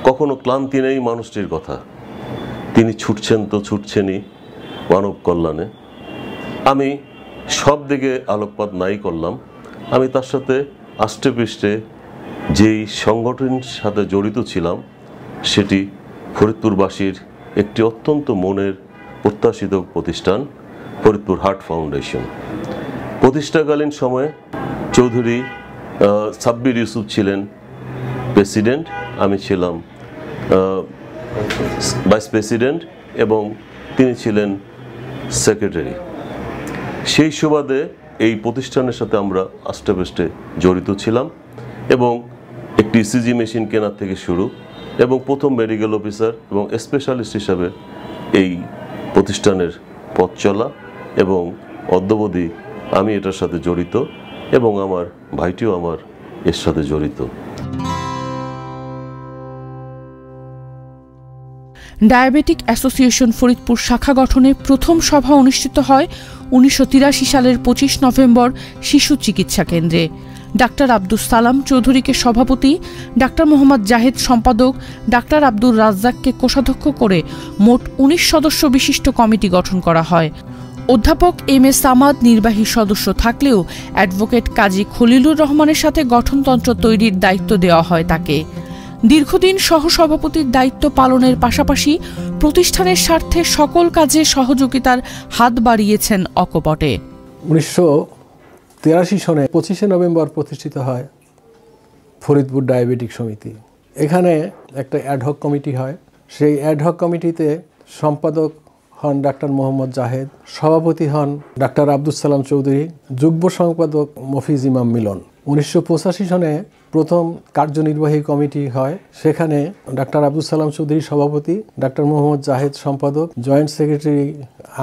কখনো ক্লান্তি নেই মানুষটির কথা, তিনি ছুটছেন তো ছুটছেনই মানব কল্যাণে। আমি সব দিকে আলোকপাত নাই করলাম, আমি তার সাথে আষ্টে পৃষ্ঠে যেই সংগঠনের সাথে জড়িত ছিলাম সেটি ফরিদপুরবাসীর একটি অত্যন্ত মনের প্রত্যাশিত প্রতিষ্ঠান ফরিদপুর হার্ট ফাউন্ডেশন। প্রতিষ্ঠাকালীন সময়ে চৌধুরী সাব্বির ইউসুফ ছিলেন প্রেসিডেন্ট, আমি ছিলাম ভাইস প্রেসিডেন্ট এবং তিনি ছিলেন সেক্রেটারি। সেই সুবাদে এই প্রতিষ্ঠানের সাথে আমরা আষ্টেপৃষ্টে জড়িত ছিলাম এবং একটি ইসিজি মেশিন কেনার থেকে শুরু এবং প্রথম মেডিকেল অফিসার এবং স্পেশালিস্ট হিসাবে এই প্রতিষ্ঠানের পথ চলা এবং অদ্যাবধি আমি এটার সাথে জড়িত এবং আমার ভাইটিও আমার এর সাথে জড়িত।
ডায়াবেটিক অ্যাসোসিয়েশন ফরিদপুর শাখা গঠনে প্রথম সভা অনুষ্ঠিত হয় 1983 সালের 25 নভেম্বর শিশু চিকিৎসা কেন্দ্রে। ডাক্তার আব্দুস সালাম চৌধুরীকে সভাপতি, ডাক্তার মোহাম্মদ জাহেদ সম্পাদক, ডাক্তার আব্দুর রাজ্জাককে কোষাধ্যক্ষ করে মোট 19 সদস্য বিশিষ্ট কমিটি গঠন করা হয়। অধ্যাপক এম এ সামাদ নির্বাহী সদস্য থাকলেও অ্যাডভোকেট কাজী খলিলুর রহমানের সাথে গঠনতন্ত্র তৈরির দায়িত্ব দেওয়া হয় তাকে। দীর্ঘদিন সহসভাপতির দায়িত্ব পালনের পাশাপাশি প্রতিষ্ঠানের স্বার্থে সকল কাজে সহযোগিতার হাত বাড়িয়েছেন অকপটে।
1983 সনে 25 নভেম্বর প্রতিষ্ঠিত হয় ফরিদপুর ডায়াবেটিক সমিতি। এখানে একটা অ্যাডহক কমিটি হয়। সেই অ্যাডহক কমিটিতে সম্পাদক হন ডাক্তার মোহাম্মদ জাহেদ, সভাপতি হন ডাক্তার আব্দুস সালাম চৌধুরী, যুগ্ম সম্পাদক মফিজ ইমাম মিলন। 1985 সনে প্রথম কার্যনির্বাহী কমিটি হয়, সেখানে ডাক্তার আব্দুস সালাম চৌধুরী সভাপতি, ডাক্তার মোহাম্মদ জাহেদ সম্পাদক, জয়েন্ট সেক্রেটারি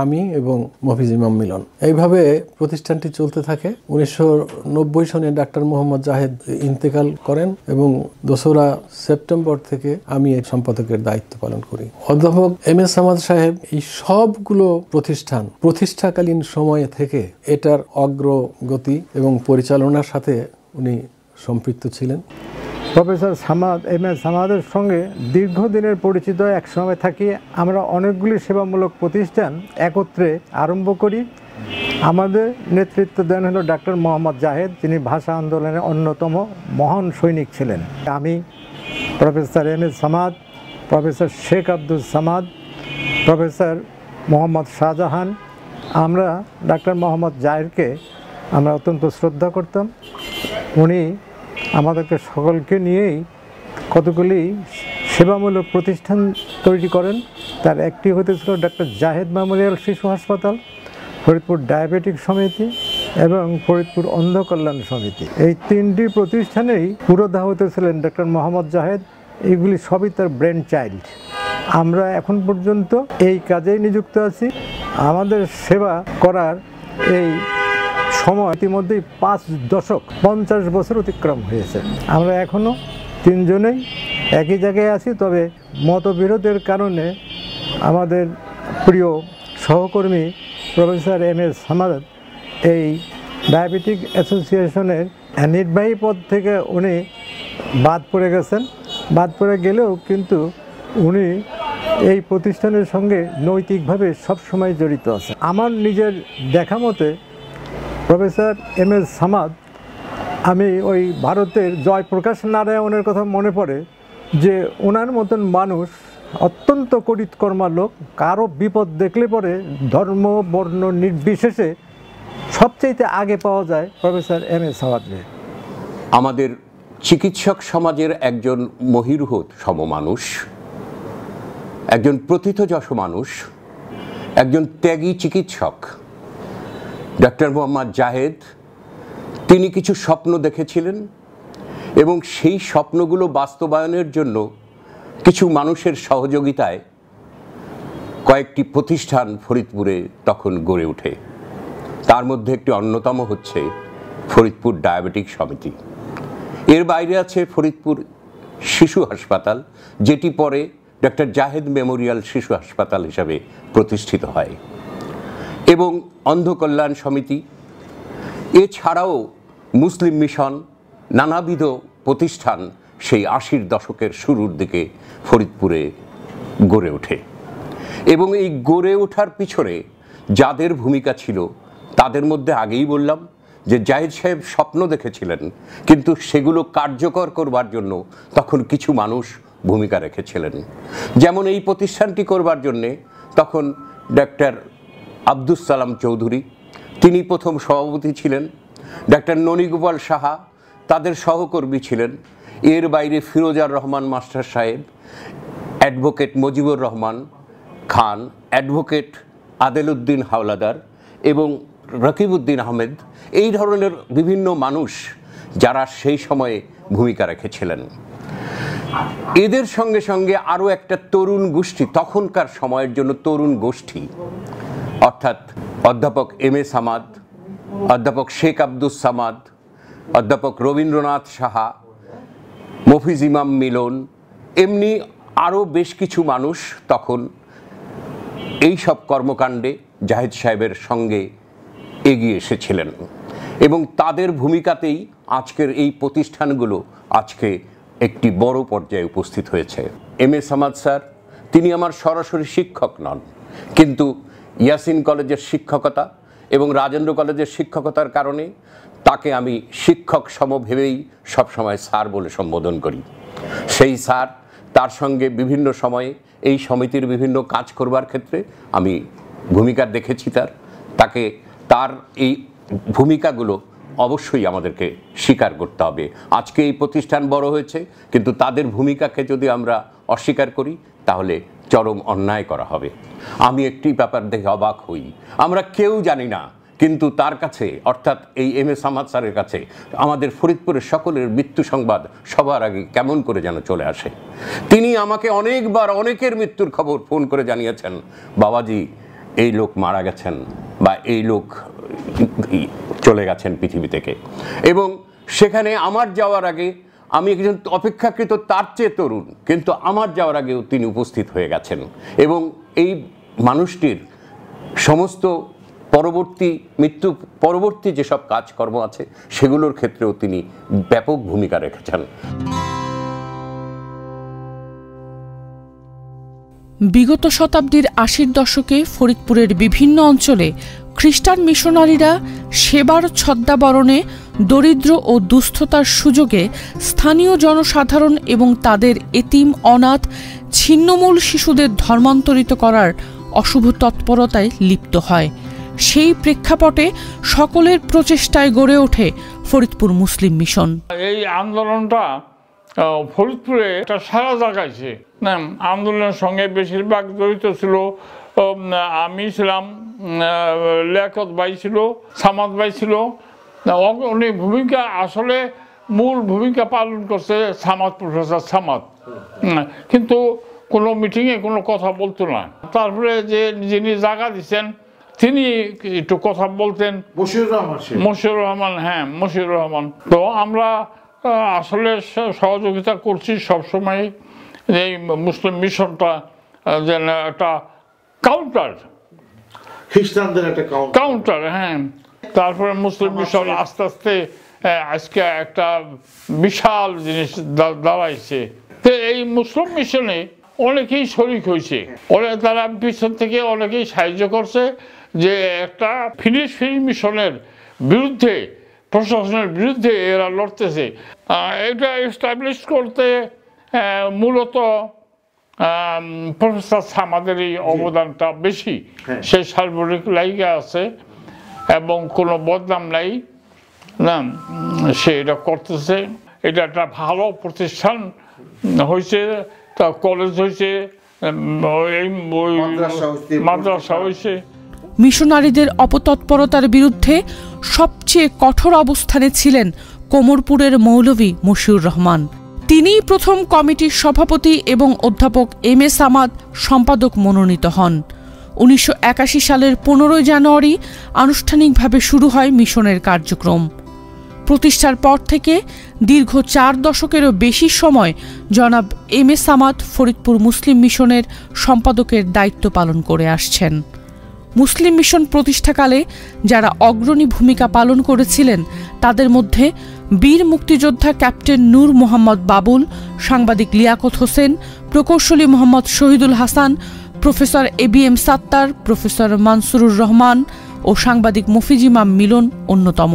আমি এবং মফিজ ইমাম মিলন। এইভাবে প্রতিষ্ঠানটি চলতে থাকে। 1990 সনে ডাক্তার মোহাম্মদ জাহেদ ইন্তেকাল করেন এবং 2রা সেপ্টেম্বর থেকে আমি এই সম্পাদকের দায়িত্ব পালন করি। অধ্যাপক এম এ সামাদ সাহেব এই সবগুলো প্রতিষ্ঠাকালীন সময় থেকে এটার অগ্রগতি এবং পরিচালনার সাথে উনি সম্পৃক্ত ছিলেন।
প্রফেসর সামাদ, এম এ সামাদের সঙ্গে দীর্ঘদিনের পরিচিত। একসময় থাকি আমরা অনেকগুলি সেবামূলক প্রতিষ্ঠান একত্রে আরম্ভ করি। আমাদের নেতৃত্ব দেন হলো ডাক্তার মোহাম্মদ জাহেদ, যিনি ভাষা আন্দোলনের অন্যতম মহান সৈনিক ছিলেন। আমি, professor M A Samad, professor Sheikh Abdul Samad, professor Mohammad Shahjahan, আমরা ডাক্তার মোহাম্মদ জাহেদকে আমরা অত্যন্ত শ্রদ্ধা করতাম। উনি আমাদেরকে সকলকে নিয়েই কতগুলি সেবামূলক প্রতিষ্ঠান তৈরি করেন। তার একটি হতেছিল ডাক্তার জাহেদ মেমোরিয়াল শিশু হাসপাতাল, ফরিদপুর ডায়াবেটিক সমিতি এবং ফরিদপুর অন্ধ কল্যাণ সমিতি। এই 3টি প্রতিষ্ঠানেই পুরোধা হতেছিলেন ডাক্তার মোহাম্মদ জাহেদ। এইগুলি সবই তার ব্রেন চাইল্ড। আমরা এখন পর্যন্ত এই কাজেই নিযুক্ত আছি। আমাদের সেবা করার এই সময় ইতিমধ্যেই 5 দশক, 50 বছর অতিক্রম হয়েছে। আমরা এখনও 3 জনেই একই জায়গায় আছি। তবে মতবিরোধের কারণে আমাদের প্রিয় সহকর্মী প্রফেসর এম এ সামাদ এই ডায়াবেটিক অ্যাসোসিয়েশনের নির্বাহী পদ থেকে উনি বাদ পড়ে গেছেন। বাদ পড়ে গেলেও কিন্তু উনি এই প্রতিষ্ঠানের সঙ্গে নৈতিকভাবে সবসময় জড়িত আছে। আমার নিজের দেখা মতে প্রফেসর এম এ সামাদ, আমি ওই ভারতের জয়প্রকাশ নারায়ণের কথা মনে পড়ে যে ওনার মতন মানুষ অত্যন্ত করিতকর্মা লোক, কারো বিপদ দেখলে পরে ধর্ম বর্ণ নির্বিশেষে সবচেয়ে আগে পাওয়া যায় প্রফেসর এম এ সামাদকে।
আমাদের চিকিৎসক সমাজের একজন মহিরুহত সমমানুষ, একজন প্রথিতযশ মানুষ, একজন ত্যাগী চিকিৎসক ডাক্তার মোহাম্মদ জাহেদ। তিনি কিছু স্বপ্ন দেখেছিলেন এবং সেই স্বপ্নগুলো বাস্তবায়নের জন্য কিছু মানুষের সহযোগিতায় কয়েকটি প্রতিষ্ঠান ফরিদপুরে তখন গড়ে ওঠে। তার মধ্যে একটি অন্যতম হচ্ছে ফরিদপুর ডায়াবেটিক সমিতি। এর বাইরে আছে ফরিদপুর শিশু হাসপাতাল, যেটি পরে ডক্টর জাহেদ মেমোরিয়াল শিশু হাসপাতাল হিসাবে প্রতিষ্ঠিত হয়, এবং অন্ধ কল্যাণ সমিতি। এছাড়াও মুসলিম মিশন, নানাবিধ প্রতিষ্ঠান সেই 80-র দশকের শুরুর দিকে ফরিদপুরে গড়ে ওঠে। এবং এই গড়ে ওঠার পিছনে যাদের ভূমিকা ছিল তাদের মধ্যে আগেই বললাম যে জাহিদ সাহেব স্বপ্ন দেখেছিলেন, কিন্তু সেগুলো কার্যকর করবার জন্য তখন কিছু মানুষ ভূমিকা রেখেছিলেন। যেমন এই প্রতিষ্ঠানটি করবার জন্যে তখন ডক্টর আব্দুস সালাম চৌধুরী তিনি প্রথম সভাপতি ছিলেন, ডক্টর ননীগোপাল সাহা তাদের সহকর্মী ছিলেন, এর বাইরে ফিরোজার রহমান মাস্টার সাহেব, অ্যাডভোকেট মুজিবুর রহমান খান, অ্যাডভোকেট আদেল উদ্দিন হাওলাদার এবং রকিবউদ্দিন আহমেদ, এই ধরনের বিভিন্ন মানুষ যারা সেই সময়ে ভূমিকা রেখেছিলেন। এদের সঙ্গে সঙ্গে আরও একটা তরুণ গোষ্ঠী, তখনকার সময়ের জন্য তরুণ গোষ্ঠী, অর্থাৎ অধ্যাপক এম এ সামাদ, অধ্যাপক শেখ আব্দুস সামাদ, অধ্যাপক রবীন্দ্রনাথ সাহা, মফিজ ইমাম মিলন, এমনি আরও বেশ কিছু মানুষ তখন এই সব কর্মকাণ্ডে জাহিদ সাহেবের সঙ্গে এগিয়ে এসেছিলেন এবং তাদের ভূমিকাতেই আজকের এই প্রতিষ্ঠানগুলো আজকে একটি বড় পর্যায়ে উপস্থিত হয়েছে। এম এ সামাদ স্যার তিনি আমার সরাসরি শিক্ষক নন, কিন্তু ইয়াসিন কলেজের শিক্ষকতা এবং রাজেন্দ্র কলেজের শিক্ষকতার কারণে তাকে আমি শিক্ষক সম ভেবেই সবসময় স্যার বলে সম্বোধন করি। সেই স্যার, তার সঙ্গে বিভিন্ন সময়ে এই সমিতির বিভিন্ন কাজ করবার ক্ষেত্রে আমি ভূমিকা দেখেছি তার এই ভূমিকাগুলো অবশ্যই আমাদেরকে স্বীকার করতে হবে। আজকে এই প্রতিষ্ঠান বড় হয়েছে, কিন্তু তাদের ভূমিকাকে যদি আমরা অস্বীকার করি তাহলে চরম অন্যায় করা হবে। আমি একটি ব্যাপার দেখে অবাক হই, আমরা কেউ জানি না, কিন্তু তার কাছে অর্থাৎ এই এম এ সামাদ স্যারের কাছে আমাদের ফরিদপুরের সকলের মৃত্যু সংবাদ সবার আগে কেমন করে যেন চলে আসে। তিনি আমাকে অনেকবার অনেকের মৃত্যুর খবর ফোন করে জানিয়েছেন, বাবাজি এই লোক মারা গেছেন বা এই লোক চলে গেছেন পৃথিবী থেকে। এবং সেখানে আমার যাওয়ার আগে আমি একজন অপেক্ষাকৃত তার চেয়ে তরুণ, কিন্তু আমার যাওয়ার আগেও তিনি উপস্থিত হয়ে গেছেন এবং এই মানুষটির সমস্ত মৃত্যু পরবর্তী যেসব কাজকর্ম আছে সেগুলোর ক্ষেত্রেও তিনি ব্যাপক ভূমিকা রেখেছেন।
বিগত শতাব্দীর ৮০ দশকে ফরিদপুরের বিভিন্ন অঞ্চলে খ্রিস্টান মিশনারিরা সেবার ছদ্মাবরণে দরিদ্র ও দুস্থতার সুযোগে স্থানীয় জনসাধারণ এবং তাদের এতিম, অনাথ, ছিন্নমূল শিশুদের ধর্মান্তরিত করার অশুভ তৎপরতায় লিপ্ত হয়। সেই প্রেক্ষাপটে সকলের প্রচেষ্টায় গড়ে ওঠে ফরিদপুর মুসলিম মিশন।
এই আন্দোলনটা ফরিদপুরে একটা সারা জাগাইছে। আন্দোলনের সঙ্গে বেশিরভাগ জড়িত ছিল আমি ছিলাম, লিয়াকত ভাই ছিল, সামাদ ভাই ছিল। উনি ভূমিকা আসলে মূল ভূমিকা পালন করছে সামাদ, প্রফেসর সামাদ, কিন্তু কোনো মিটিংয়ে কোনো কথা বলতো না। তারপরে যিনি জায়গা দিচ্ছেন তিনি একটু কথা বলতেন, মশিউর রহমান। হ্যাঁ, মশিউর রহমান। তো আমরা আসলে সহযোগিতা করছি সবসময় এই মুসলিম মিশনটা যেন একটা কাউন্টার,
খ্রিস্টানদের একটা
কাউন্টার। হ্যাঁ, তারপরে মুসলিম মিশন আস্তে আস্তে আজকে একটা বিশাল জিনিস দাঁড়াইছে। তো এই মুসলিম মিশনে অনেকেই শরিক হয়েছে, তারা পিছন থেকে অনেকেই সাহায্য করছে যে একটা ফিনিশ মিশনের বিরুদ্ধে, প্রশাসনের বিরুদ্ধে এরা লড়তেছে। এটা এস্টাবলিশ করতে মূলত প্রফেসর সামাদের এই অবদানটা বেশি। সেই সার্বজনিক লাইগা আছে এবং কোনো বদনাম নাই, না সে এটা করতেছে। এটা একটা ভালো প্রতিষ্ঠান হয়েছে, তা কলেজ হয়েছে, মাদ্রাসা হয়েছে।
মিশনারিদের অপতৎপরতার বিরুদ্ধে সবচেয়ে কঠোর অবস্থানে ছিলেন কোমরপুরের মৌলভী মশিউর রহমান। তিনিই প্রথম কমিটির সভাপতি এবং অধ্যাপক এম এ সামাদ সম্পাদক মনোনীত হন। ১৯৮১ সালের ১৫ জানুয়ারি আনুষ্ঠানিকভাবে শুরু হয় মিশনের কার্যক্রম। প্রতিষ্ঠার পর থেকে দীর্ঘ ৪ দশকেরও বেশি সময় জনাব এম এ সামাদ ফরিদপুর মুসলিম মিশনের সম্পাদকের দায়িত্ব পালন করে আসছেন। মুসলিম মিশন প্রতিষ্ঠাকালে যারা অগ্রণী ভূমিকা পালন করেছিলেন তাদের মধ্যে বীর মুক্তিযোদ্ধা ক্যাপ্টেন নূর মোহাম্মদ বাবুল, সাংবাদিক লিয়াকত হোসেন, প্রকৌশলী Mohammad Shahidul Hasan, professor ABM Sattar, professor Mansurur Rahman ও সাংবাদিক মফিজ ইমাম মিলন অন্যতম।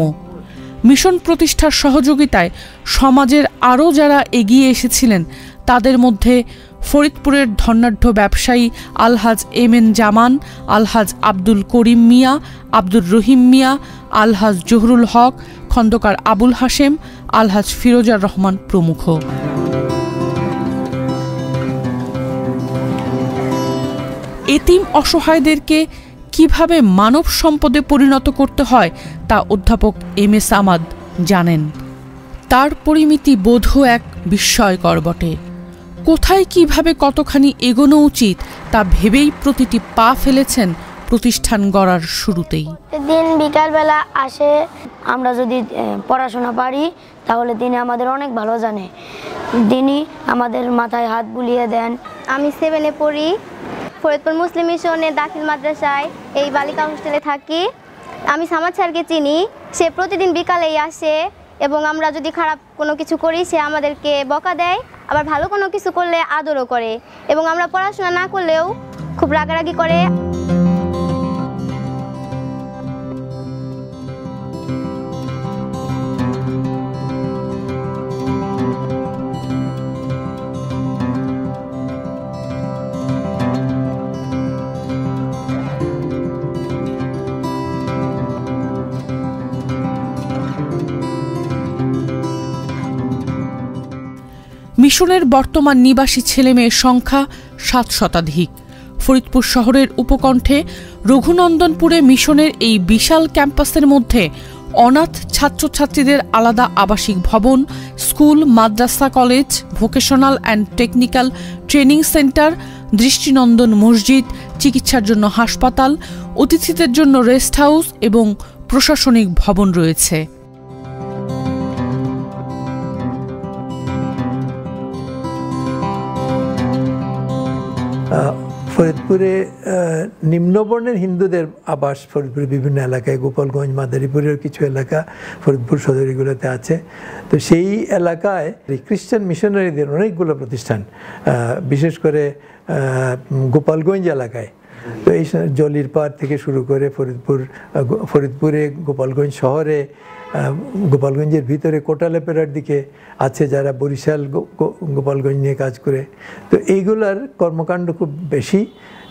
মিশন প্রতিষ্ঠার সহযোগিতায় সমাজের আরও যারা এগিয়ে এসেছিলেন তাদের মধ্যে ফরিদপুরের ধনাঢ্য ব্যবসায়ী আলহাজ এম এন জামান, আলহাজ আব্দুল করিম মিয়া, আব্দুর রহিম মিয়া, আলহাজ জহুরুল হক, খন্দকার আবুল হাশেম, আলহাজ ফিরোজার রহমান প্রমুখ। এতিম অসহায়দেরকে কিভাবে মানব সম্পদে পরিণত করতে হয় তা অধ্যাপক এম এ সামাদ জানেন। তার পরিমিতি বোধও এক বিস্ময়কর বটে। কোথায় কিভাবে কতখানি এগোনো উচিত তা ভেবেই প্রতিটি পা ফেলেছেন প্রতিষ্ঠান গড়ার শুরুতেই।
দিন বিকালবেলা আসে, আমরা যদি পড়াশোনা পারি তাহলে তিনি আমাদের অনেক ভালো জানে, তিনি আমাদের মাথায় হাত বুলিয়ে দেন।
আমি 7-এ পড়ি, ফরিদপুর মুসলিম মিশনের দাখিল মাদ্রাসায় এই বালিকা হোস্টেলে থাকি। আমি সামাদ স্যারকে চিনি, সে প্রতিদিন বিকালেই আসে এবং আমরা যদি খারাপ কোনো কিছু করি সে আমাদেরকে বকা দেয়, আবার ভালো কোনো কিছু করলে আদরও করে এবং আমরা পড়াশোনা না করলেও খুব রাগারাগি করে।
মিশনের বর্তমান নিবাসী ছেলেমেয়ের সংখ্যা 7 শতাধিক। ফরিদপুর শহরের উপকণ্ঠে রঘুনন্দনপুরে মিশনের এই বিশাল ক্যাম্পাসের মধ্যে অনাথ ছাত্রছাত্রীদের আলাদা আবাসিক ভবন, school, Madrasa, college, vocational and technical training centre, দৃষ্টিনন্দন মসজিদ, চিকিৎসার জন্য হাসপাতাল, অতিথিদের জন্য রেস্ট হাউস এবং প্রশাসনিক ভবন রয়েছে।
ফরিদপুরে নিম্নবর্ণের হিন্দুদের আবাস ফরিদপুরের বিভিন্ন এলাকায়, গোপালগঞ্জ, মাদারীপুরের কিছু এলাকা ফরিদপুর সদরীগুলোতে আছে। তো সেই এলাকায় খ্রিস্টান মিশনারিদের অনেকগুলো প্রতিষ্ঠান, বিশেষ করে গোপালগঞ্জ এলাকায়। তো এই জলির পাড় থেকে শুরু করে ফরিদপুরে গোপালগঞ্জ শহরে, গোপালগঞ্জের ভিতরে কোটালেপেরার দিকে আছে যারা বরিশাল গোপালগঞ্জ নিয়ে কাজ করে। তো এইগুলার কর্মকাণ্ড খুব বেশি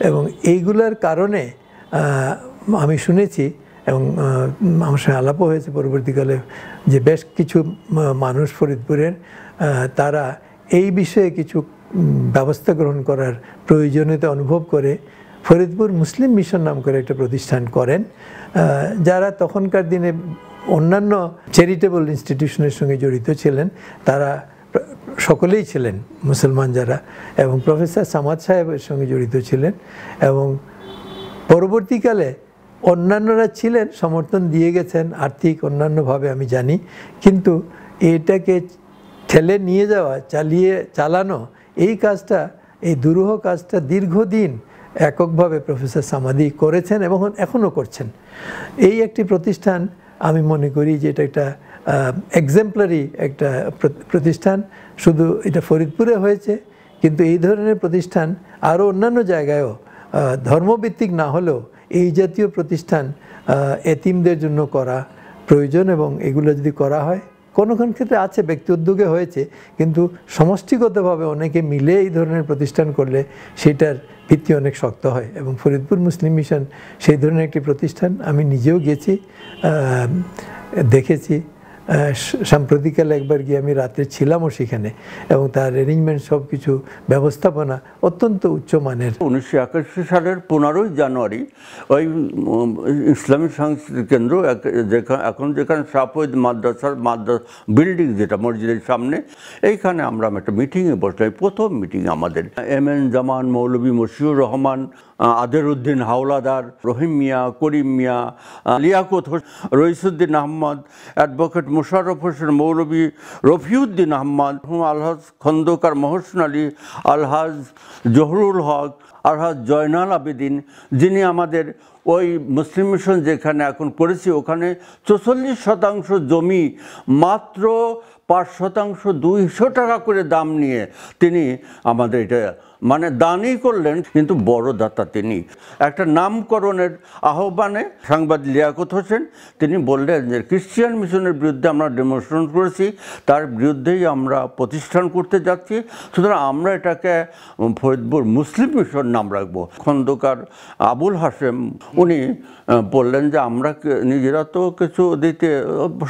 এবং এইগুলার কারণে আমি শুনেছি এবং আমার সঙ্গে আলাপও হয়েছে পরবর্তীকালে যে বেশ কিছু মানুষ ফরিদপুরের তারা এই বিষয়ে কিছু ব্যবস্থা গ্রহণ করার প্রয়োজনীয়তা অনুভব করে ফরিদপুর মুসলিম মিশন নাম করে একটা প্রতিষ্ঠান করেন, যারা তখনকার দিনে অন্যান্য চ্যারিটেবল ইনস্টিটিউশনের সঙ্গে জড়িত ছিলেন। তারা সকলেই ছিলেন মুসলমান যারা, এবং প্রফেসর সামাদ সাহেবের সঙ্গে জড়িত ছিলেন এবং পরবর্তীকালে অন্যান্যরা ছিলেন, সমর্থন দিয়ে গেছেন আর্থিক অন্যান্যভাবে আমি জানি। কিন্তু এটাকে ঠেলে নিয়ে যাওয়া, চালানো এই কাজটা, এই দুরূহ কাজটা দীর্ঘদিন এককভাবে প্রফেসর সামাদি করেছেন এবং এখনও করছেন। এই একটি প্রতিষ্ঠান আমি মনে করি যে এটা একটা এক্সাম্পলারি একটা প্রতিষ্ঠান। শুধু এটা ফরিদপুরে হয়েছে, কিন্তু এই ধরনের প্রতিষ্ঠান আরও অন্যান্য জায়গায়ও ধর্মভিত্তিক না হলেও এই জাতীয় প্রতিষ্ঠান এতিমদের জন্য করা প্রয়োজন এবং এগুলো যদি করা হয়, কোনো ক্ষেত্রে আছে ব্যক্তি উদ্যোগে হয়েছে, কিন্তু সমষ্টিগতভাবে অনেকে মিলে এই ধরনের প্রতিষ্ঠান করলে সেটার ভিত্তি অনেক শক্ত হয় এবং ফরিদপুর মুসলিম মিশন সেই ধরনের একটি প্রতিষ্ঠান। আমি নিজেও গেছি, দেখেছি। সাম্প্রতিককালে একবার গিয়ে আমি রাত্রে ছিলামও সেখানে এবং তার অ্যারেঞ্জমেন্ট সব কিছু ব্যবস্থাপনা অত্যন্ত উচ্চমানের।
1981 সালের 15ই জানুয়ারি ওই ইসলামী সংস্কৃতি কেন্দ্র, এখন যেখানে শাহফৈদ মাদ্রাসার বিল্ডিং, যেটা মসজিদের সামনে, এইখানে আমরা একটা মিটিংয়ে বসলাম। প্রথম মিটিং আমাদের এম এন জামান, মৌলভী মশিউর রহমান, আদেরউদ্দিন হাওলাদার, রহিম মিয়া, করিম মিয়া, লিয়াকত, রইসুদ্দিন আহমদ, অ্যাডভোকেট মুশাররফ হোসেন, মৌলভী রফিউদ্দিন আহমদ, আলহাজ খন্দকার মহসিন আলী, আলহাজ জহুরুল হক, আলহাজ জয়নাল আবেদিন, যিনি আমাদের ওই মুসলিম মিশন যেখানে এখন করেছি ওখানে 44% জমি মাত্র 5% 200 টাকা করে দাম নিয়ে তিনি আমাদের এটা মানে দানই করলেন, কিন্তু বড় দাতা তিনি। একটা নামকরণের আহ্বানে সাংবাদিক লিয়াকত হোসেন তিনি বললেন যে ক্রিশ্চিয়ান মিশনের বিরুদ্ধে আমরা ডেমনস্ট্রেশন করেছি, তার বিরুদ্ধেই আমরা প্রতিষ্ঠান করতে যাচ্ছি, সুতরাং আমরা এটাকে ফরিদপুর মুসলিম মিশন নাম রাখবো। খন্দকার আবুল হাশেম উনি বললেন যে আমরা নিজেরা তো কিছু দিতে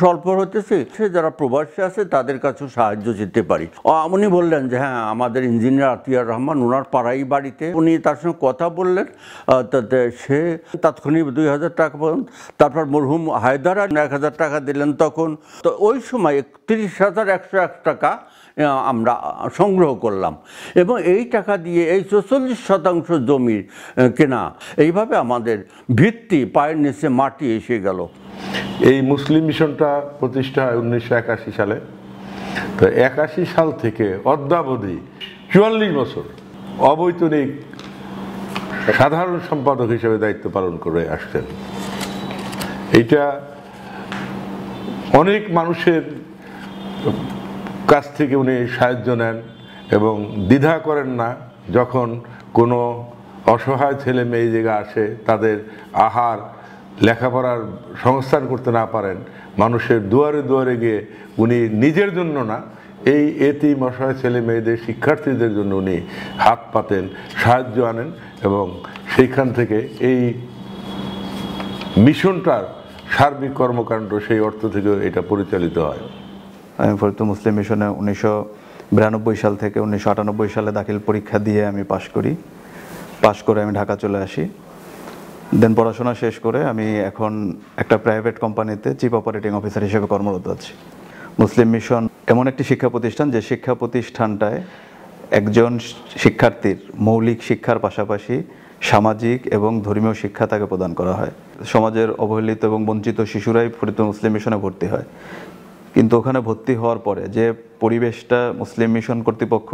স্বল্প হতেছি, সে যারা প্রবাসী আছে তাদের কাছেও সাহায্য দিতে পারি। উনি বললেন যে হ্যাঁ, আমাদের ইঞ্জিনিয়ার আতিয়ার রহমান ওনার পাড়াই বাড়িতে, উনি তার সঙ্গে কথা বললেন, তাতে সে তাৎক্ষণিক 2000 টাকা পান। তারপর মরহুম হায়দার 1000 টাকা দিলেন তখন। তো ওই সময় 30,101 টাকা আমরা সংগ্রহ করলাম এবং এই টাকা দিয়ে এই 44% জমির কেনা, এইভাবে আমাদের ভিত্তি পায়ের নিচে মাটি এসে গেল।
এই মুসলিম মিশনটা প্রতিষ্ঠা হয় 1981 সালে। তো 81 সাল থেকে অদ্যাবধি 44 বছর অবৈতনিক সাধারণ সম্পাদক হিসেবে দায়িত্ব পালন করে আসছেন। এইটা অনেক মানুষের কাছ থেকে উনি সাহায্য নেন এবং দ্বিধা করেন না। যখন কোনো অসহায় ছেলে মেয়ে জায়গায় আসে, তাদের আহার লেখাপড়ার সংস্থান করতে না পারেন, মানুষের দুয়ারে দুয়ারে গিয়ে উনি নিজের জন্য না, এই এতিম অসহায় ছেলে মেয়েদের শিক্ষার্থীদের জন্য উনি হাত পাতেন, সাহায্য আনেন এবং সেইখান থেকে এই মিশনটার সার্বিক কর্মকাণ্ড সেই অর্থ থেকে এটা পরিচালিত হয়।
আমি ফরিদপুর মুসলিম মিশনে 1992 সাল থেকে 1998 সালে দাখিল পরীক্ষা দিয়ে আমি পাশ করে আমি ঢাকা চলে আসি। দেন পড়াশোনা শেষ করে আমি এখন একটা প্রাইভেট কোম্পানিতে চিফ অপারেটিং অফিসার হিসেবে কর্মরত আছি। মুসলিম মিশন এমন একটি শিক্ষা প্রতিষ্ঠান, যে শিক্ষা প্রতিষ্ঠানটায় একজন শিক্ষার্থীর মৌলিক শিক্ষার পাশাপাশি সামাজিক এবং ধর্মীয় শিক্ষা তাকে প্রদান করা হয়। সমাজের অবহেলিত এবং বঞ্চিত শিশুরাই ফরিদপুর মুসলিম মিশনে ভর্তি হয়, কিন্তু ওখানে ভর্তি হওয়ার পরে যে পরিবেশটা মুসলিম মিশন কর্তৃপক্ষ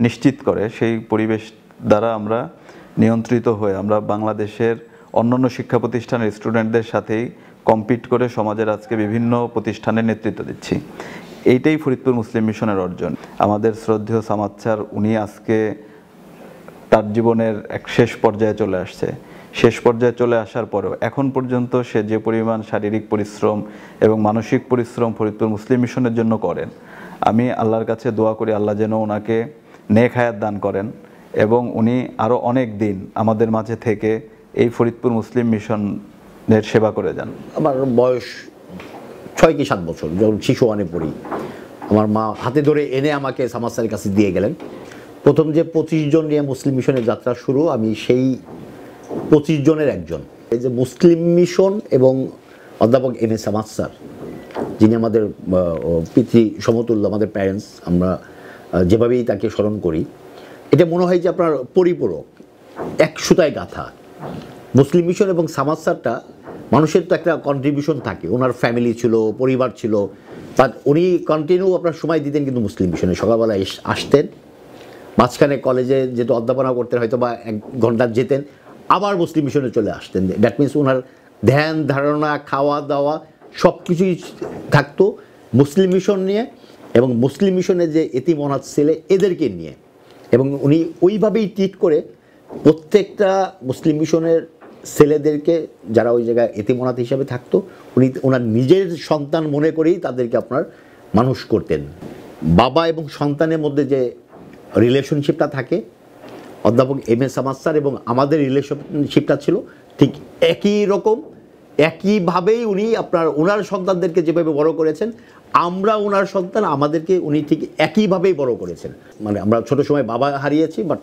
নিশ্চিত করে, সেই পরিবেশ দ্বারা আমরা নিয়ন্ত্রিত হয়ে আমরা বাংলাদেশের অন্যান্য শিক্ষা প্রতিষ্ঠানের স্টুডেন্টদের সাথেই কম্পিট করে সমাজের আজকে বিভিন্ন প্রতিষ্ঠানের নেতৃত্ব দিচ্ছি। এইটাই ফরিদপুর মুসলিম মিশনের অর্জন। আমাদের শ্রদ্ধেয় সামাদ স্যার উনি আজকে তার জীবনের এক শেষ পর্যায়ে চলে আসছে। শেষ পর্যায়ে চলে আসার পরেও এখন পর্যন্ত সে যে পরিমাণ শারীরিক পরিশ্রম এবং মানসিক পরিশ্রম ফরিদপুর মুসলিম মিশনের জন্য করেন, আমি আল্লাহর কাছে দোয়া করি আল্লাহ যেন ওনাকে নেক হায়াত দান করেন এবং উনি আরও অনেক দিন আমাদের মাঝে থেকে এই ফরিদপুর মুসলিম মিশনের সেবা করে যান।
আমার বয়স 6 কি 7 বছর, যখন শিশু ওয়ানে পড়ি, আমার মা হাতে ধরে এনে আমাকে সামাদ স্যারের কাছে দিয়ে গেলেন। প্রথম যে 25 জন নিয়ে মুসলিম মিশনের যাত্রা শুরু, আমি সেই 25 জনের একজন। এই যে মুসলিম মিশন এবং অধ্যাপক এম এ সামাদ স্যার, যিনি আমাদের পিতৃ সমতুল্য, আমাদের প্যারেন্টস, আমরা যেভাবেই তাকে স্মরণ করি, এটা মনে হয় যে আপনার পরিপূরক, এক সুতায় গাঁথা। মুসলিম মিশন এবং সামাদ স্যারটা মানুষের তো একটা কন্ট্রিবিউশন থাকে, ওনার ফ্যামিলি ছিল, পরিবার ছিল, বাট উনি কন্টিনিউ আপনার সময় দিতেন কিন্তু মুসলিম মিশনে। সকালবেলা আসতেন, মাঝখানে কলেজে যেহেতু অধ্যাপনা করতেন হয়তো বা 1 ঘন্টা যেতেন, আবার মুসলিম মিশনে চলে আসতেন। দ্যাট মিনস ওনার ধ্যান ধারণা, খাওয়া দাওয়া সব কিছুই থাকতো মুসলিম মিশন নিয়ে এবং মুসলিম মিশনের যে এতিম অনাথ ছেলে এদেরকে নিয়ে, এবং উনি ওইভাবেই ট্রিট করে প্রত্যেকটা মুসলিম মিশনের ছেলেদেরকে যারা ওই জায়গায় এতিম অনাথ হিসাবে থাকতো, উনি ওনার নিজের সন্তান মনে করেই তাদেরকে আপনার মানুষ করতেন। বাবা এবং সন্তানের মধ্যে যে রিলেশনশিপটা থাকে, অধ্যাপক এম এ সামাদ স্যার এবং আমাদের রিলেশনশিপটা ছিল ঠিক একই রকম। একইভাবেই উনি আপনার ওনার সন্তানদেরকে যেভাবে বড় করেছেন, আমরা ওনার সন্তান আমাদেরকে উনি ঠিক একইভাবেই বড় করেছেন। মানে আমরা ছোট সময় বাবা হারিয়েছি, বাট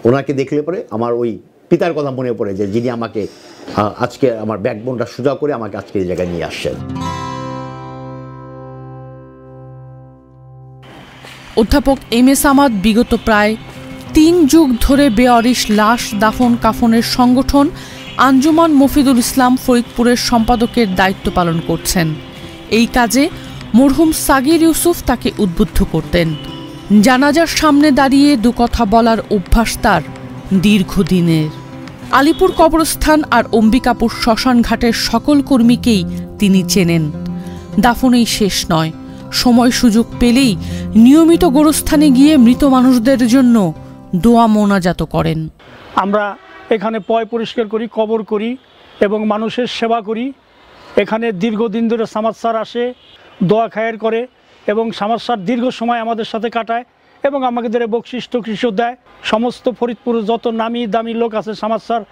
ওনাকে দেখলে পরে আমার ওই পিতার কথা মনে পড়ে যে যিনি আমাকে আজকে আমার ব্যাকবোনটা সোজা করে আমাকে আজকে এই জায়গায় নিয়ে আসছেন।
অধ্যাপক এম এ সামাদ বিগত প্রায় 3 যুগ ধরে বেয়ারিশ লাশ দাফন কাফনের সংগঠন আঞ্জুমান মফিদুল ইসলাম ফরিদপুরের সম্পাদকের দায়িত্ব পালন করছেন। এই কাজে মরহুম সাগির ইউসুফ তাকে উদ্বুদ্ধ করতেন। জানাজার সামনে দাঁড়িয়ে 2 কথা বলার অভ্যাস তার দীর্ঘদিনের। আলিপুর কবরস্থান আর অম্বিকাপুর শ্মশান ঘাটের সকল কর্মীকেই তিনি চেনেন। দাফনেই শেষ নয়, সময় সুযোগ পেলেই নিয়মিত গোরস্থানে গিয়ে মৃত মানুষদের জন্য দোয়া মোনাজাত করেন।
আমরা এখানে পয় পরিষ্কার করি, কবর করি এবং মানুষের সেবা করি। এখানে দীর্ঘদিন ধরে সামাদ স্যার আসে, দোয়া খায়ের করে এবং সামাদ স্যার দীর্ঘ সময় আমাদের সাথে কাটায় এবং আমাদের বকশিস টকশিস দেয়। সমস্ত ফরিদপুর যত নামি দামি লোক আছে সামাদ স্যার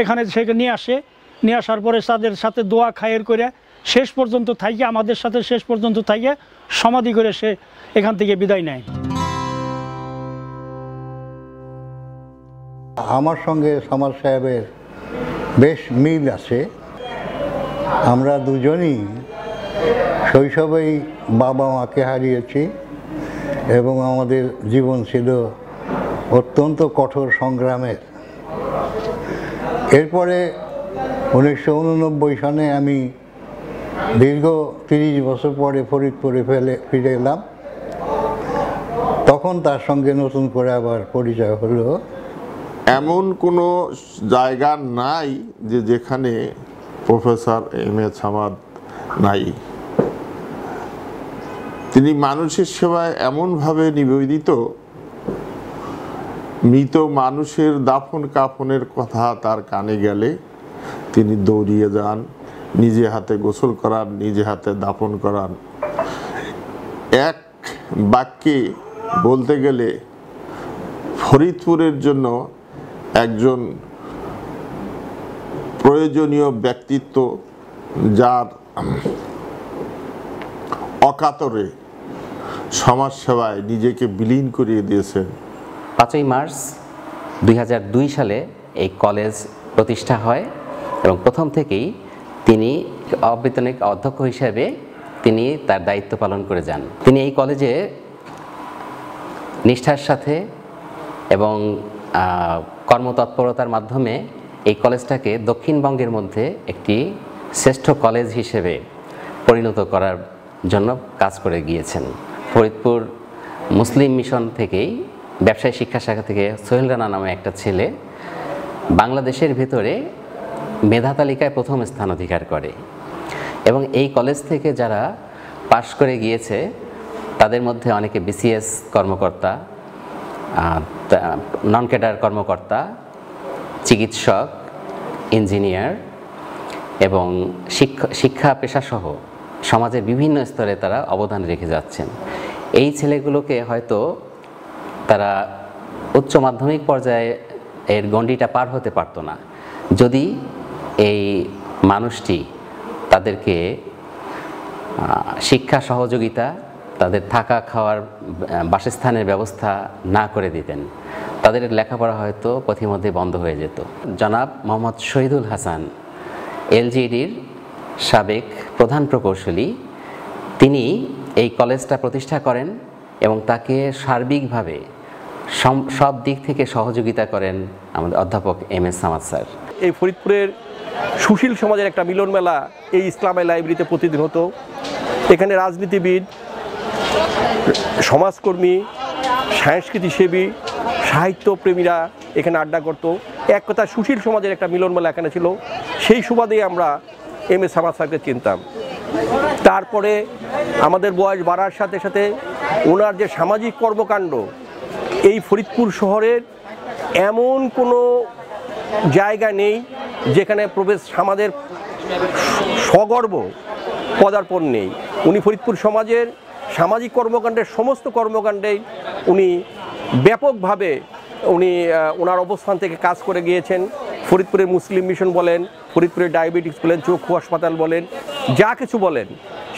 এখানে সেখানে নিয়ে আসার পরে তাদের সাথে দোয়া খায়ের করে শেষ পর্যন্ত থাইকে আমাদের সাথে শেষ পর্যন্ত থাইকে সমাধি করে সে এখান থেকে বিদায় নেয়।
আমার সঙ্গে সামাদ সাহেবের বেশ মিল আছে। আমরা দুজনই শৈশবেই বাবা মাকে হারিয়েছি এবং আমাদের জীবন ছিল অত্যন্ত কঠোর সংগ্রামের। এরপরে 1989 সালে আমি দীর্ঘ 30 বছর পরে ফরিদপুরে ফিরে এলাম। তখন তার সঙ্গে নতুন করে আবার পরিচয় হলো।
এমন কোনো জায়গা নাই যে যেখানে প্রফেসর এম এ সামাদ নাই। তিনি মানুষের সেবায় এমনভাবে নিবেদিত, মৃত মানুষের দাফন কাফনের কথা তার কানে গেলে তিনি দৌড়িয়ে যান, নিজে হাতে গোসল করান, নিজে হাতে দাফন করান। এক বাক্যে বলতে গেলে ফরিদপুরের জন্য একজন প্রয়োজনীয় ব্যক্তিত্ব, যার অকাতরে সমাজসেবায় নিজেকে বিলীন করিয়ে দিয়েছেন।
5ই মার্চ 2002 সালে এই কলেজ প্রতিষ্ঠা হয় এবং প্রথম থেকেই তিনি অবৈতনিক অধ্যক্ষ হিসেবে তিনি তার দায়িত্ব পালন করে যান। তিনি এই কলেজে নিষ্ঠার সাথে এবং কর্মতৎপরতার মাধ্যমে এই কলেজটাকে দক্ষিণবঙ্গের মধ্যে একটি শ্রেষ্ঠ কলেজ হিসেবে পরিণত করার জন্য কাজ করে গিয়েছেন। ফরিদপুর মুসলিম মিশন থেকেই ব্যবসায়ী শিক্ষা শাখা থেকে সোহেল রানা নামে একটা ছেলে বাংলাদেশের ভেতরে মেধা তালিকায় প্রথম স্থান অধিকার করে এবং এই কলেজ থেকে যারা পাশ করে গিয়েছে তাদের মধ্যে অনেকে বিসিএস কর্মকর্তা, নন ক্যাডার কর্মকর্তা, চিকিৎসক, ইঞ্জিনিয়ার এবং শিক্ষা পেশাসহ সমাজের বিভিন্ন স্তরে তারা অবদান রেখে যাচ্ছেন। এই ছেলেগুলোকে হয়তো তারা উচ্চ মাধ্যমিক পর্যায়ে এর গণ্ডিটা পার হতে পারতো না যদি এই মানুষটি তাদেরকে শিক্ষা সহযোগিতা, তাদের থাকা খাওয়ার বাসস্থানের ব্যবস্থা না করে দিতেন। তাদের লেখাপড়া হয়তো পথিমধ্যে বন্ধ হয়ে যেত। জনাব মোহাম্মদ শহীদুল হাসান এলজিইডির সাবেক প্রধান প্রকৌশলী, তিনি এই কলেজটা প্রতিষ্ঠা করেন এবং তাকে সার্বিকভাবে সব দিক থেকে সহযোগিতা করেন আমাদের অধ্যাপক এম এস সামাদ স্যার।
এই ফরিদপুরের সুশীল সমাজের একটা মিলন মেলা এই ইসলামী লাইব্রেরিতে প্রতিদিন হতো। এখানে রাজনীতিবিদ, সমাজকর্মী, সংস্কৃতিসেবী, সাহিত্যপ্রেমীরা এখানে আড্ডা করত। এক কথা সুশীল সমাজের একটা মিলন মেলা এখানে ছিল। সেই সুবাদেই আমরা এম এস সামাদ স্যারকে চিনতাম। তারপরে আমাদের বয়স বাড়ার সাথে সাথে ওনার যে সামাজিক কর্মকাণ্ড, এই ফরিদপুর শহরের এমন কোনো জায়গা নেই যেখানে আমাদের সগর্ব পদার্পণ নেই। উনি ফরিদপুর সমাজের সামাজিক কর্মকাণ্ডের সমস্ত কর্মকাণ্ডেই উনি ব্যাপকভাবে ওনার অবস্থান থেকে কাজ করে গিয়েছেন। ফরিদপুরের মুসলিম মিশন বলেন, ফরিদপুরের ডায়াবেটিস বলেন, চক্ষু হাসপাতাল বলেন, যা কিছু বলেন,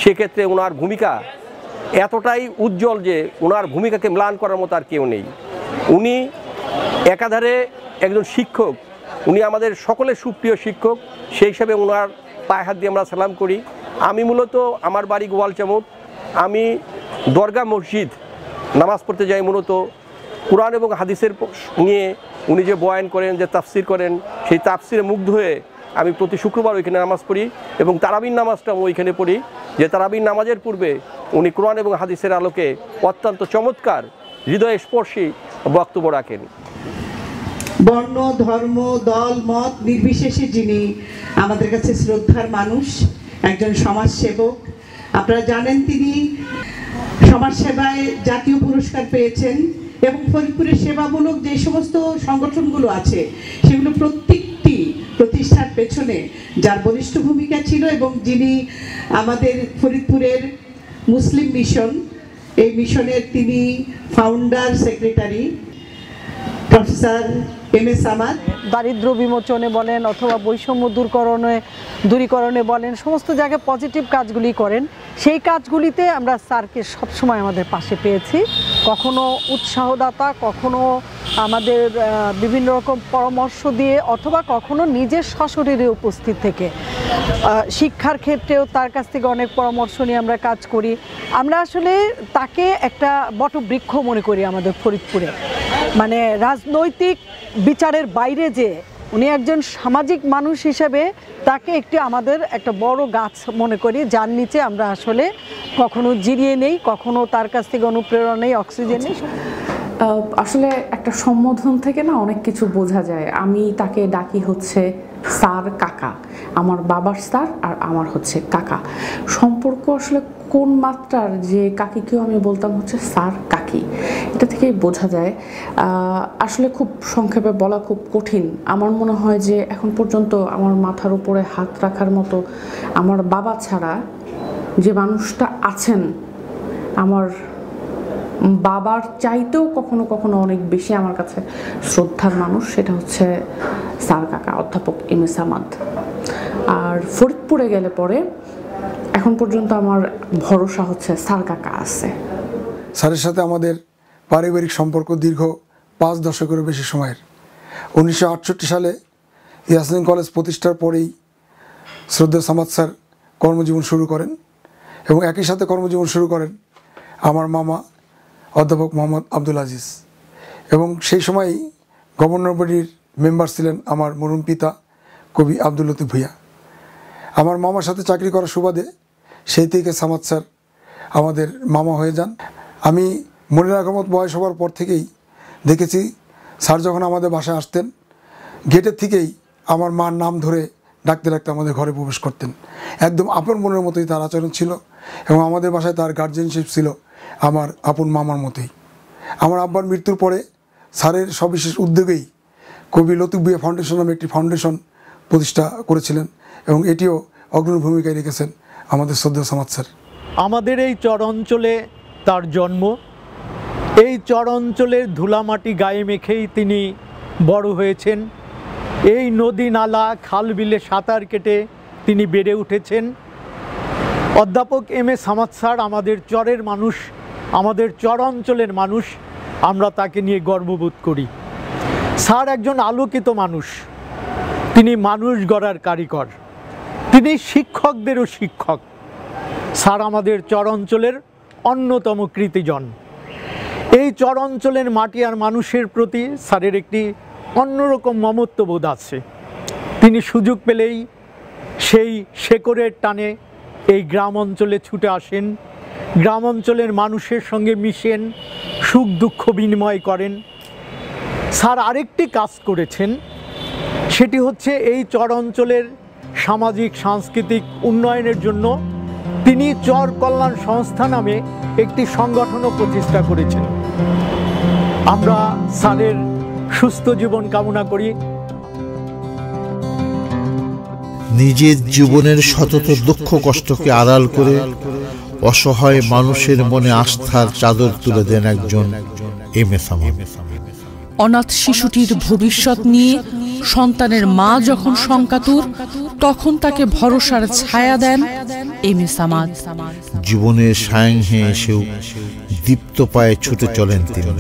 সেক্ষেত্রে ওনার ভূমিকা এতটাই উজ্জ্বল যে ওনার ভূমিকাকে ম্লান করার মতো আর কেউ নেই। উনি একাধারে একজন শিক্ষক, উনি আমাদের সকলের সুপ্রিয় শিক্ষক। সেই হিসাবে ওনার পায়ে হাত দিয়ে আমরা সালাম করি। আমি মূলত আমার বাড়ি গোয়ালচামত, আমি দরগা মসজিদ নামাজ পড়তে যাই। মূলত কোরআন এবং হাদিসের নিয়ে উনি যে বয়ান করেন, যে তাফসির করেন, সেই তাফসিরে মুগ্ধ হয়ে আমি প্রতি শুক্রবার ওইখানে নামাজ পড়ি এবং তারাবির নামাজটাও ওইখানে পড়ি। যে তারাবির নামাজের পূর্বে উনি কোরআন এবং হাদিসের আলোকে অত্যন্ত চমৎকার, হৃদয়স্পর্শী বক্তব্য রাখেন।
বর্ণ, ধর্ম, দল, মত নির্বিশেষে যিনি আমাদের কাছে শ্রদ্ধার মানুষ, একজন সমাজসেবক। আপনারা জানেন তিনি সমাজসেবায় জাতীয় পুরস্কার পেয়েছেন এবং ফরিদপুরের সেবামূলক যে সমস্ত সংগঠনগুলো আছে সেগুলো প্রত্যেকটি প্রতিষ্ঠার পেছনে যার বলিষ্ঠ ভূমিকা ছিল এবং যিনি আমাদের ফরিদপুরের মুসলিম মিশন, এই মিশনের তিনি founder secretary professor M A. Samad.
দারিদ্র বিমোচনে বলেন অথবা বৈষম্য দূরীকরণে বলেন, সমস্ত জায়গায় পজিটিভ কাজগুলি করেন। সেই কাজগুলিতে আমরা স্যারকে সবসময় আমাদের পাশে পেয়েছি, কখনো উৎসাহদাতা, কখনো আমাদের বিভিন্ন রকম পরামর্শ দিয়ে, অথবা কখনো নিজের সশরীরে উপস্থিত থেকে। শিক্ষার ক্ষেত্রেও তার কাছ থেকে অনেক পরামর্শ নিয়ে আমরা কাজ করি। আমরা আসলে তাকে একটা বটবৃক্ষ মনে করি আমাদের ফরিদপুরে, মানে রাজনৈতিক বিচারের বাইরে যে উনি একজন সামাজিক মানুষ হিসেবে তাকে আমাদের একটা বড় গাছ মনে করি, যার নিচে আমরা আসলে কখনো জিরিয়ে নেই, কখনো তার কাছ থেকে অনুপ্রেরণা নেই, অক্সিজেন নেই।
আসলে একটা সম্বোধন থেকে না অনেক কিছু বোঝা যায়। আমি তাকে ডাকি হচ্ছে স্যার কাকা, আমার বাবার স্যার আর আমার হচ্ছে কাকা। সম্পর্ক আসলে কোন মাত্রার যে কাকিকেও আমি বলতাম হচ্ছে স্যার কাকি, এটা থেকেই বোঝা যায়। আসলে খুব সংক্ষেপে বলা খুব কঠিন। আমার মনে হয় যে এখন পর্যন্ত আমার মাথার উপরে হাত রাখার মতো আমার বাবা ছাড়া যে মানুষটা আছেন, আমার বাবার চাইতেও কখনো কখনো অনেক বেশি আমার কাছে শ্রদ্ধার মানুষ, সেটা হচ্ছে স্যার কাকা অধ্যাপক এম.এ. সামাদ। আর ফরিদপুরে গেলে পরে এখন পর্যন্ত আমার ভরসা হচ্ছে স্যার কাকা আছে।
স্যারের সাথে আমাদের পারিবারিক সম্পর্ক দীর্ঘ 5 দশকেরও বেশি সময়ের। 1968 সালে ইয়াসমিন কলেজ প্রতিষ্ঠার পরেই শ্রদ্ধেয় সামাদ স্যার কর্মজীবন শুরু করেন এবং একই সাথে কর্মজীবন শুরু করেন আমার মামা অধ্যাপক মোহাম্মদ আব্দুল আজিজ, এবং সেই সময়ই গভর্নর বডির মেম্বার ছিলেন আমার মরহুম পিতা কবি আব্দুল লতিফ ভূঁইয়া। আমার মামার সাথে চাকরি করার সুবাদে সেই থেকে সামাদ স্যার আমাদের মামা হয়ে যান। আমি মনির আহমদ বয়স হওয়ার পর থেকেই দেখেছি স্যার যখন আমাদের বাসায় আসতেন, গেটের থেকেই আমার মার নাম ধরে ডাকতে ডাকতে আমাদের ঘরে প্রবেশ করতেন। একদম আপন মনের মতোই তার আচরণ ছিল এবং আমাদের বাসায় তার গার্জিয়ানশিপ ছিল আমার আপন মামার মতোই। আমার আব্বার মৃত্যুর পরে স্যারের সবিশেষ উদ্যোগেই কবি লতিফ ভূঁইয়া ফাউন্ডেশন নামে একটি ফাউন্ডেশন প্রতিষ্ঠা করেছিলেন এবং এটিও অগ্রণী ভূমিকায় রেখেছেন আমাদের শ্রদ্ধেয় সামাদ স্যার।
আমাদের এই চর অঞ্চলে তার জন্ম, এই চর অঞ্চলের ধুলামাটি গায়ে মেখেই তিনি বড় হয়েছেন। এই নদী নালা খাল বিলে সাঁতার কেটে তিনি বেড়ে উঠেছেন। অধ্যাপক এম.এ. সামাদ স্যার আমাদের চরের মানুষ, আমাদের চর অঞ্চলের মানুষ, আমরা তাকে নিয়ে গর্ববোধ করি। স্যার একজন আলোকিত মানুষ, তিনি মানুষ গড়ার কারিগর, তিনি শিক্ষকদেরও শিক্ষক। স্যার আমাদের চর অঞ্চলের অন্যতম কৃতিজন। এই চর অঞ্চলের মাটি আর মানুষের প্রতি স্যারের একটি অন্যরকম মমত্ববোধ আছে। তিনি সুযোগ পেলেই সেই শেকড়ের টানে এই গ্রাম অঞ্চলে ছুটে আসেন, গ্রাম অঞ্চলের মানুষের সঙ্গে মিশেন, সুখ দুঃখ বিনিময় করেন। স্যার আরেকটি কাজ করেছেন, সেটি হচ্ছে এই চর অঞ্চলের সামাজিক সাংস্কৃতিক উন্নয়নের জন্য তিনি চর কল্যাণ সংস্থা নামে একটি সংগঠনও প্রতিষ্ঠা করেছেন। আমরা স্যারের সুস্থ জীবন কামনা করি।
নিজের জীবনের শতত দুঃখ কষ্টকে আড়াল করে অসহায় মানুষের মনে আস্থার চাদর তুলে দেন একজন এম.এ. সামাদ।
অনাথ শিশুটির ভবিষ্যৎ নিয়ে সন্তানের মা যখন শঙ্কাতুর, তখন তাকে ভরসার ছায়া দেন এম.এ. সামাদ।
জীবনের সায়ংহে এসেও দীপ্ত পায়ে ছুটে চলেন তিনি,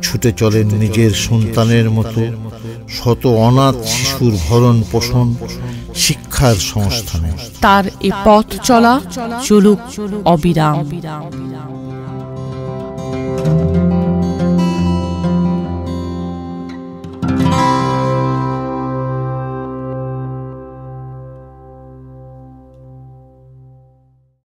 ছুটে চলেন নিজের সন্তানের মতো শত অনাথ শিশুর ভরণ পোষণ, শিক্ষার সংস্থানে।
তার এ পথ চলা চলুক অবিরাম।